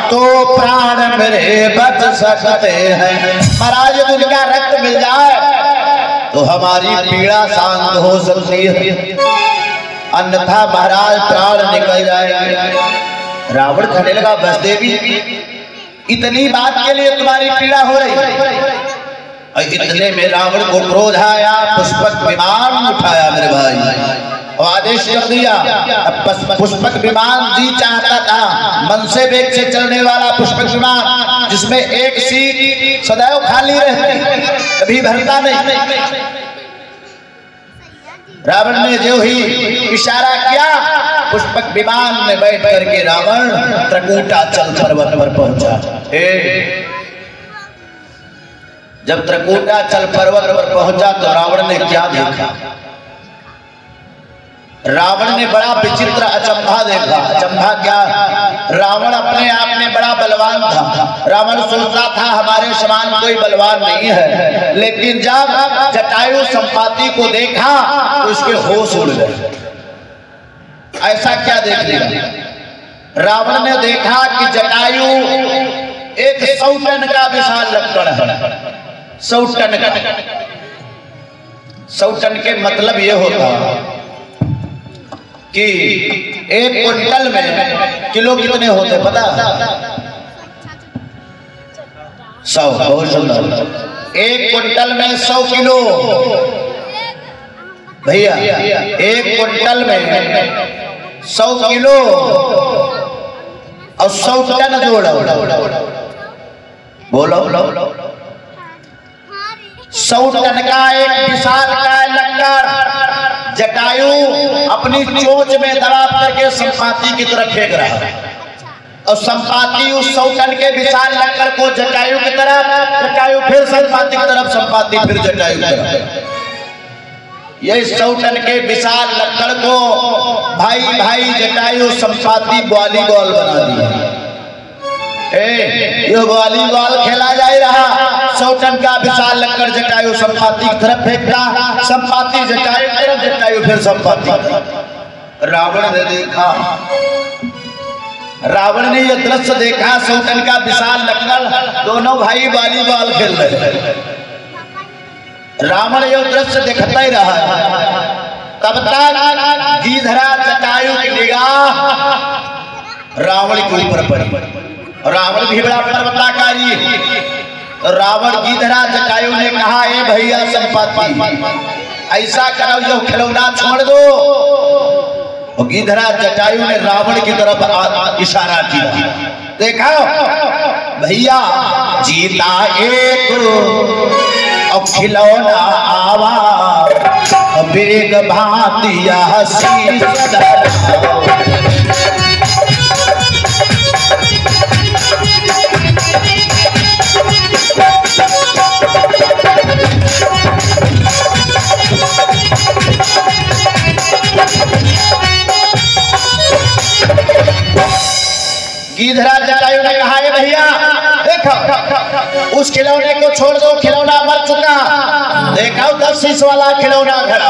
[SPEAKER 1] तो प्राण मेरे बच सकते हैं। महाराज यदि उनका रक्त मिल जाए तो हमारी पीड़ा शांत हो सकती है, अन्यथा महाराज प्राण निकल जाएंगे। रावण कहने लगा बस देवी इतनी बात के लिए तुम्हारी पीड़ा हो रही है। इतने में रावण को क्रोध आया, पुष्पक विमान उठाया मेरे भाई, और आदेश कर दिया। पुष्पक विमान जी चाहता था मन से वेग से चलने वाला पुष्पक विमान, जिसमें एक सीट सदैव खाली रहती, कभी भरता नहीं। रावण ने जो ही इशारा किया, पुष्पक विमान में बैठ करके रावण त्रिकूटाचल पर्वत पर पहुंचा। जब त्रिकूटाचल पर्वत पर पहुंचा तो रावण ने क्या देखा? रावण ने बड़ा विचित्र अचंभा देखा। अचंभा क्या? रावण अपने आप में बड़ा बलवान था। रावण सोचता था हमारे समान कोई बलवान नहीं है, लेकिन जब जटायु संपाति को देखा तो उसके होश उड़ गए। ऐसा क्या देख लिया? रावण ने देखा कि जटायु एक 100 टन का विशाल लक्कड़ है। 100 टन का, 100 टन के मतलब ये होता कि 1 क्विंटल में किलो कितने होते पता? 100। बहुत सुंदर। 1 क्विंटल में 100 किलो। भैया 1 क्विंटल में 100 किलो और 100 टन जोड़ो, बोलो 100 टन का एक विशाल का लक्कड़ जटायु अपनी चोंच में दबा करके संपाति की तरफ फेंक रहा है, और संपाति उस सौतन के विशाल लक्कड़ को जटायु की तरफ, जटायु फिर संपाति की तरफ, संपाति फिर जटायु की तरफ। ये सौतन के विशाल लक्कड़ को भाई भाई जटायु संपाति वॉलीबॉल बना दिया। ये वॉलीबॉल खेला जा रहा, सौतन का विशाल लक्कड़ जटायु संपाति की तरफ फेंकता, संपाति जटायु की तरफ, जटायु फिर संपाति। रावण ने देखा, रावण ने यह दृश्य देखा, सौतन का विशाल लक्कड़, दोनों भाई वॉलीबॉल खेल रहे। रावण यह दृश्य देखता ही रहा। तब तक गिधरा जटायु की निगाह रावण के ऊपर पड़ी। रावण भी बड़ा पर्वताकारी। रावण गिधरा जटायु ने कहा, ए भैया संपाति, ऐसा करो जो खिलौना छोड़ दो। और गिधरा जटायु ने रावण की तरफ इशारा किया। देखा भैया, जीता एक और खिलौना आवा, बेग भातिया गिधरा जटायु ने कहा, है भैया देखो उस खिलौने को छोड़ दो, खिलौना मर चुका। देखा 10 शीश वाला खिलौना खड़ा।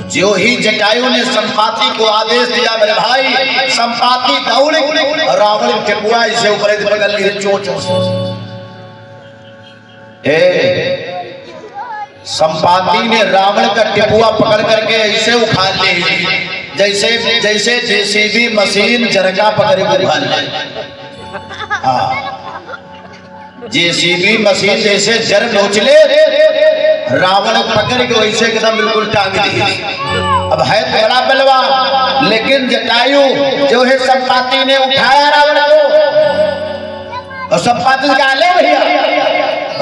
[SPEAKER 1] जो ही जटायु ने संपाति को आदेश दिया, मेरे भाई, संपाति दौड़े रावण के पुआ इसे ऊपर पकड़ लिए चोंच। संपाति ने रावण का टिपुआ पकड़ करके ऐसे उखाड़ ली, जैसे जैसे जेसीबी मशीन जरगा पकड़े उखाड़ ले। जेसीबी मशीन जैसे जर नोचले, रावण पकड़ के वैसे एकदम बिल्कुल टांग दी। अब है तो बड़ा बलवान, लेकिन जटायु जो है संपाति ने उठाया रावण को, और संपाति का ले भैया,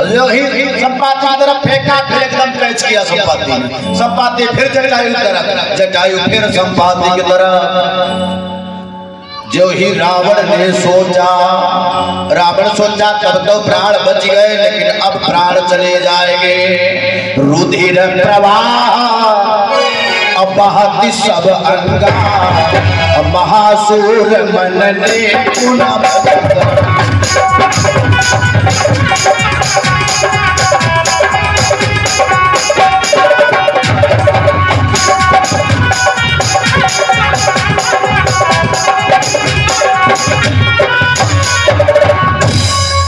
[SPEAKER 1] जो ही संपाति की तरफ फेंका, फिर एकदम कैच किया संपाति ने। संपाति फिर जटायु की तरफ, जटायु फिर संपाति की तरफ। जो ही रावण ने सोचा, रावण सोचा तब तो प्राण बच गए, लेकिन अब प्राण चले जाएंगे। रुधिर प्रवाह अब बहती सब अंगा, महासूर मन ने पुनः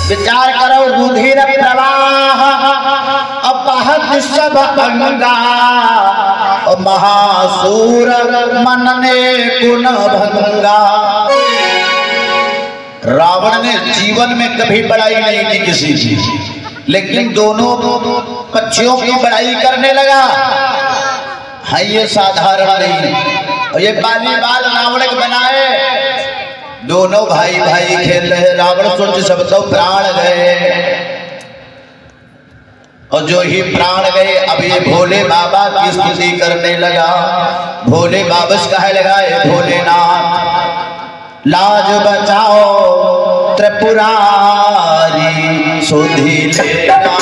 [SPEAKER 1] विचार करो। रुधिर प्रवाह अब बहत सब अंगा, महासूर मन ने पुनः भंगा। रावण ने जीवन में कभी बड़ाई नहीं की किसी की, लेकिन दोनों पक्षियों की बड़ाई करने लगा। है ये साधारण नहीं, और ये वॉलीबॉल रावण के बनाए। दोनों भाई भाई खेल रहे, रावण सोच सब तो प्राण गए। और जो ही प्राण गए, अब ये भोले बाबा की स्तुति करने लगा। भोले बाबा से कहे लगा, भोलेनाथ लाज बचाओ त्रिपुरारी, सुधी लेना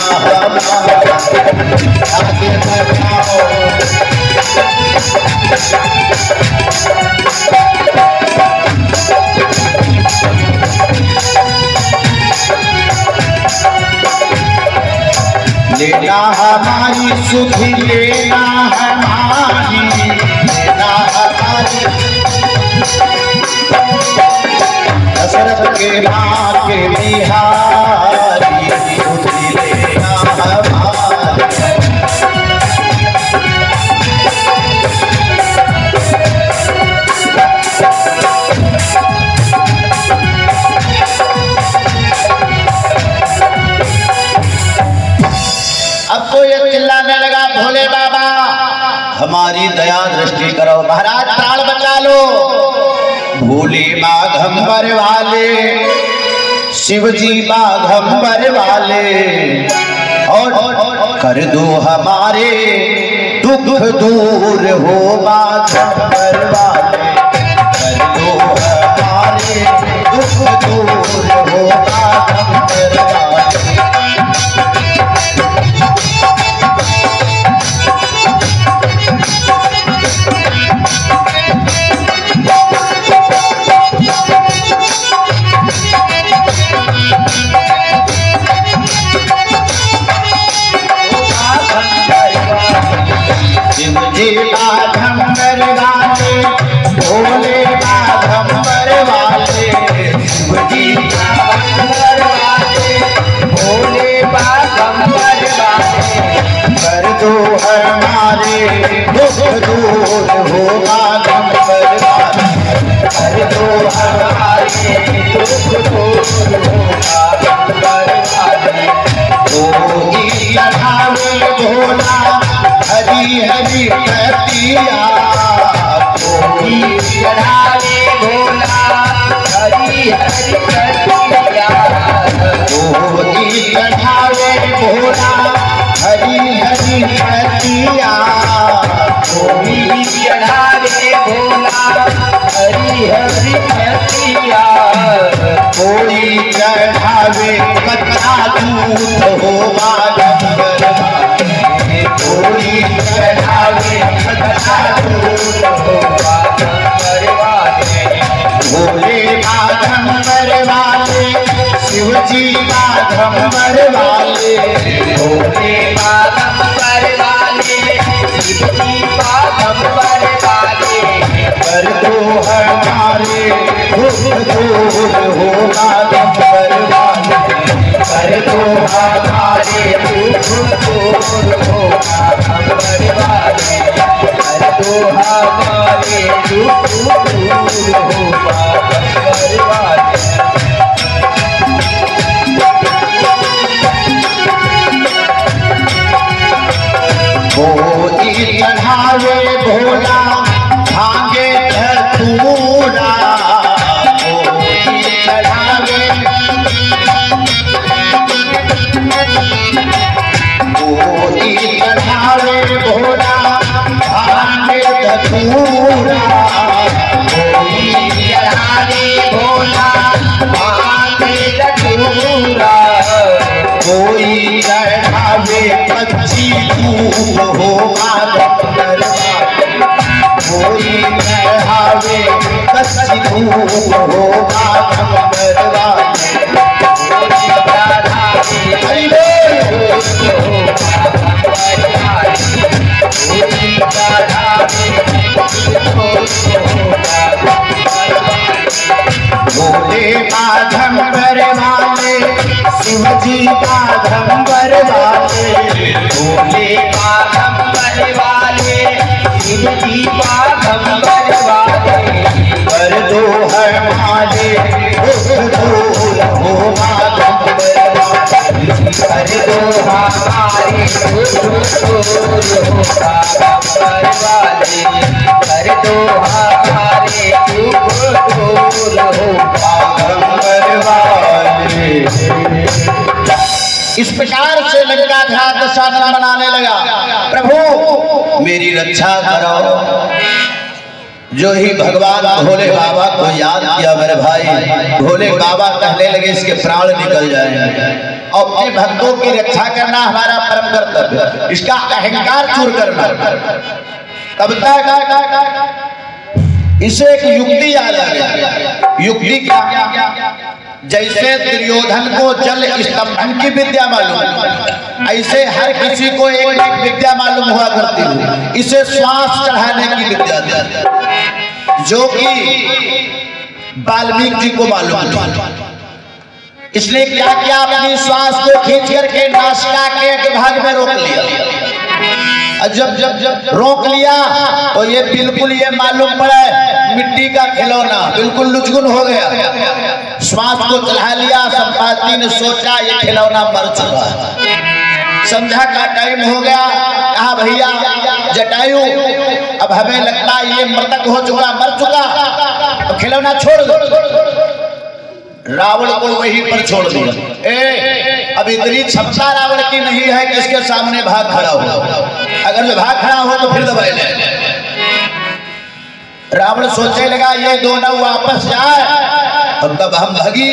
[SPEAKER 1] लेना हमारी, सुधी लेना हमारी, लेना हमारी। दशरथ के माँ के बिहारी, सुधी लेना हमारी। अब तो ये चिल्लाने लगा, भोले बाबा हमारी दया दृष्टि करो, महाराज प्राण बचा लो। भोले बाघंबर वाले, शिवजी बाघंबर वाले, और कर दो हमारे दुख दूर हो बाघंबर वाले, कर दो हमारे हमारे दुख दूर होगा गम बर्बाद। कर दो हमारे दुख दूर होगा गम बर्बाद। कोई चढ़ावे भोला हरी हरी कतिया। कोई चढ़ावे भोला हरी हरी कतिया। कोई चढ़ावे भोला हरी हरी कतिया। कोई चढ़ावे भोला हरी हरी कतिया। कोई चढ़ावे कच्चा दूध होगा गम बर्बाद। कोई चढ़ावे कच्चा दूध होगा गम बर्बाद। भोले बाघंबर वाले शिव जी बाघंबर वाले। भोले बाघंबर वाले शिव जी बाघंबर वाले। कर दो हमारे दुख दूर होगा गम बर्बाद। कर दो हमारे दुख दूर होगा गम बर्बाद। कर दो हमारे दुख दूर होगा गम बर्बाद। कोई चढ़ावे भोला भांगे धतूरा। कोई चढ़ावे भोला भांगे धतूरा। कोई चढ़ावे भोला भांगे धतूरा। कोई चढ़ावे कच्ची दूध होगा गम बर्बाद। कोई चढ़ावे कच्ची दूध होगा गम बर्बाद। कोई चढ़ावे भोले बाघंबर वाले शिव जी बाघंबर वाले। भोले बाघंबर वाले शिव जी बाघंबर वाले। कर दो हमारे दुख दूर होगा गम बर्बाद। कर दो हमारे दुख दूर होगा गम बर्बाद। कर दो हमारे दुख दूर होगा गम बर्बाद। इस प्रकार से लंका था दशानन बनाने लगा। प्रभु मेरी रक्षा करो। जो ही भगवान भोले बाबा को याद किया मेरे भाई, भोले बाबा कहने लगे इसके प्राण निकल जाएंगे। और अपने भक्तों की रक्षा करना हमारा परम कर्तव्य, इसका अहंकार चूर करना। तब तक इसे एक युक्ति याद आ गई। युक्ति क्या? जैसे दुर्योधन को जल स्तंभन की विद्या मालूम, ऐसे हर किसी को एक एक विद्या मालूम हुआ करती है। इसे श्वास चढ़ाने की विद्या थी, जो कि वाल्मीकि जी को मालूम। इसलिए क्या किया, अपनी श्वास को खींच करके नासिका के एक भाग में रोक लिया। जब रोक लिया तो ये बिल्कुल ये मालूम पड़ा मिट्टी का खिलौना बिल्कुल लुचगुन हो गया। श्वास को चढ़ा लिया। संपाति ने सोचा ये खिलौना मर चुका है। संध्या का टाइम हो गया। कहा भैया जटायु, अब हमें लगता है ये मृतक हो चुका, मर चुका, तो खिलौना छोड़ दो। रावण को वहीं पर छोड़ दिया। अब इतनी क्षमता रावण की नहीं है कि इसके सामने भाग खड़ा हो। अगर जो भाग खड़ा हो तो फिर दबाई ले। रावण सोचने लगा ये दोनों वापस जाए तब हम भगी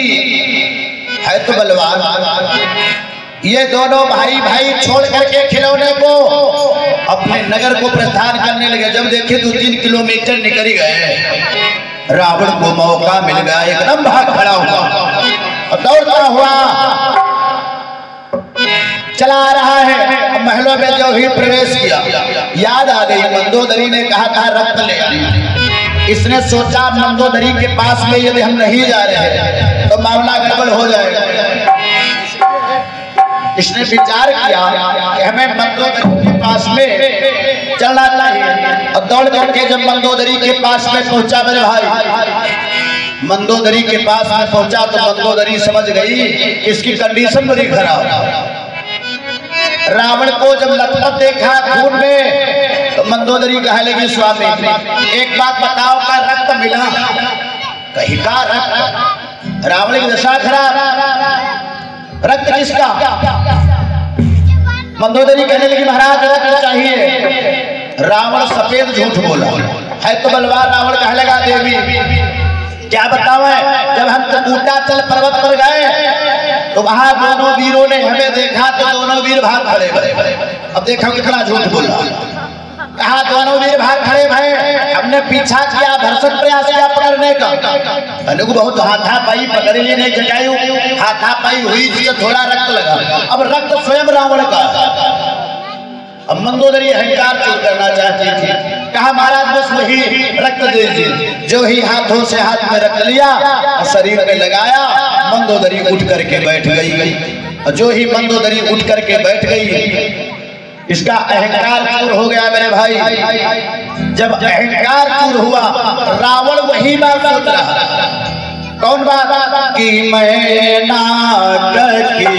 [SPEAKER 1] है तो बलवान। ये दोनों भाई भाई छोड़ करके खिलौने को अपने नगर को प्रस्थान करने लगे। जब देखे 2-3 किलोमीटर निकल गए, रावण को मौका मिल गया, एकदम भाग खड़ा हुआ और दौड़ता हुआ चला रहा है। महलों में जो ही प्रवेश किया, याद आ गई मंदोदरी ने कहा था रक्त ले आना। इसने सोचा मंदोदरी के पास में यदि हम नहीं जा रहे तो मामला गड़बड़ हो जाएगा। इसने विचार किया कि हमें मंदोदरी पास में चलना चाहिए। और दौड़ करके जब मंदोदरी के पास में पहुंचा मेरे भाई, मंदोदरी के पास में पहुंचा तो मंदोदरी समझ गई इसकी कंडीशन बड़ी खराब। रावण को जब लथपथ देखा खून में तो मंदोदरी कहने लगी स्वामी एक बात बताओ, का रक्त मिला? कहीं का रक्त? रावण की दशा खराब, रक्त किसका? मंदोदरी कहने लगी महाराज रक्त चाहिए। रावण सफेद झूठ बोला है तो बलवान रावण कहने लगा देवी क्या बताओ है, जब हम ऊंटाचल पर्वत पर गए तो वहां दोनों वीरों ने हमें देखा तो दोनों वीर भाग खड़े भरे। अब देखो कितना झूठ बोला। कहा दोनों वीर भाग खड़े भरे, हमने पीछा किया, भरसक प्रयास किया पकड़ने का, को बहुत हाथापाई पकड़ लिए नहीं जटायु, हाथापाई हुई थी तो थोड़ा रक्त लगा। अब रक्त स्वयं रावण का। अब मंदोदरी अहंकार चूर करना चाहती थी, कहा महाराज बस वही रक्त दे दीजिए। जो ही हाथों से हाथ में रख लिया और शरीर में लगाया, मंदोदरी उठ करके बैठ गई। और जो ही मंदोदरी उठ करके बैठ गई, इसका अहंकार चूर हो गया मेरे भाई। जब अहंकार चूर हुआ, रावण वही बात सोच रहा। कौन बात? कि मैं नाग की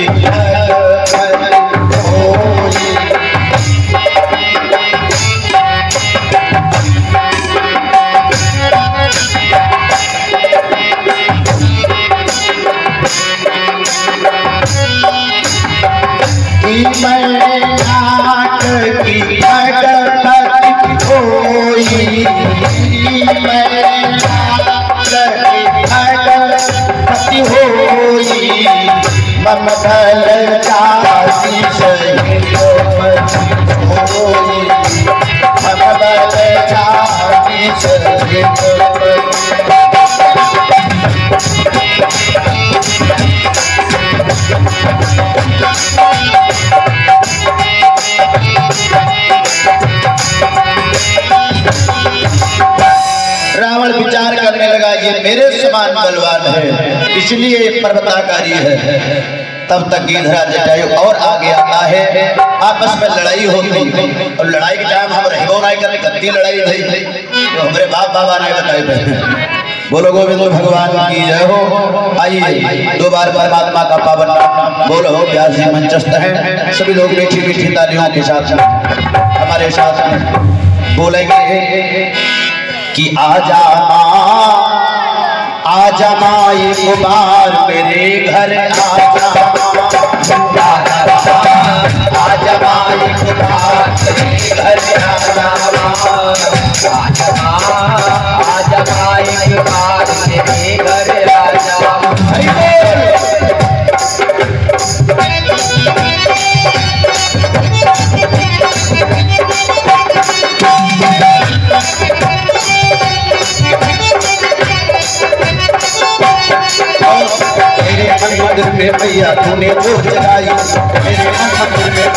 [SPEAKER 1] रावण विचार करने लगा ये मेरे समान बलवान है इसलिए पर्वताकारी है। तब तक गिरधरा जटायु और आगे आता है, आपस में लड़ाई होती और लड़ाई के टाइम हम रहबो नहीं करने कत्ती लड़ाई भई तो हमारे बाप बाबा ने बताए। बोलो गोविंद भगवान की जय हो। आइए दो बार परमात्मा का पावन नाम बोलो व्यास जी मंचस्थ है। सभी लोग मीठी मीठी तालियों के साथ हमारे साथ में बोलेंगे कि आजा आजा माई कुमार मेरे घर आजा, आजा माई कुमार मेरे घर आजा, आजा माई कुमार मेरे घर आजा। मंदिर में भैया तूने जोत जगाई, मेरे मंदिर में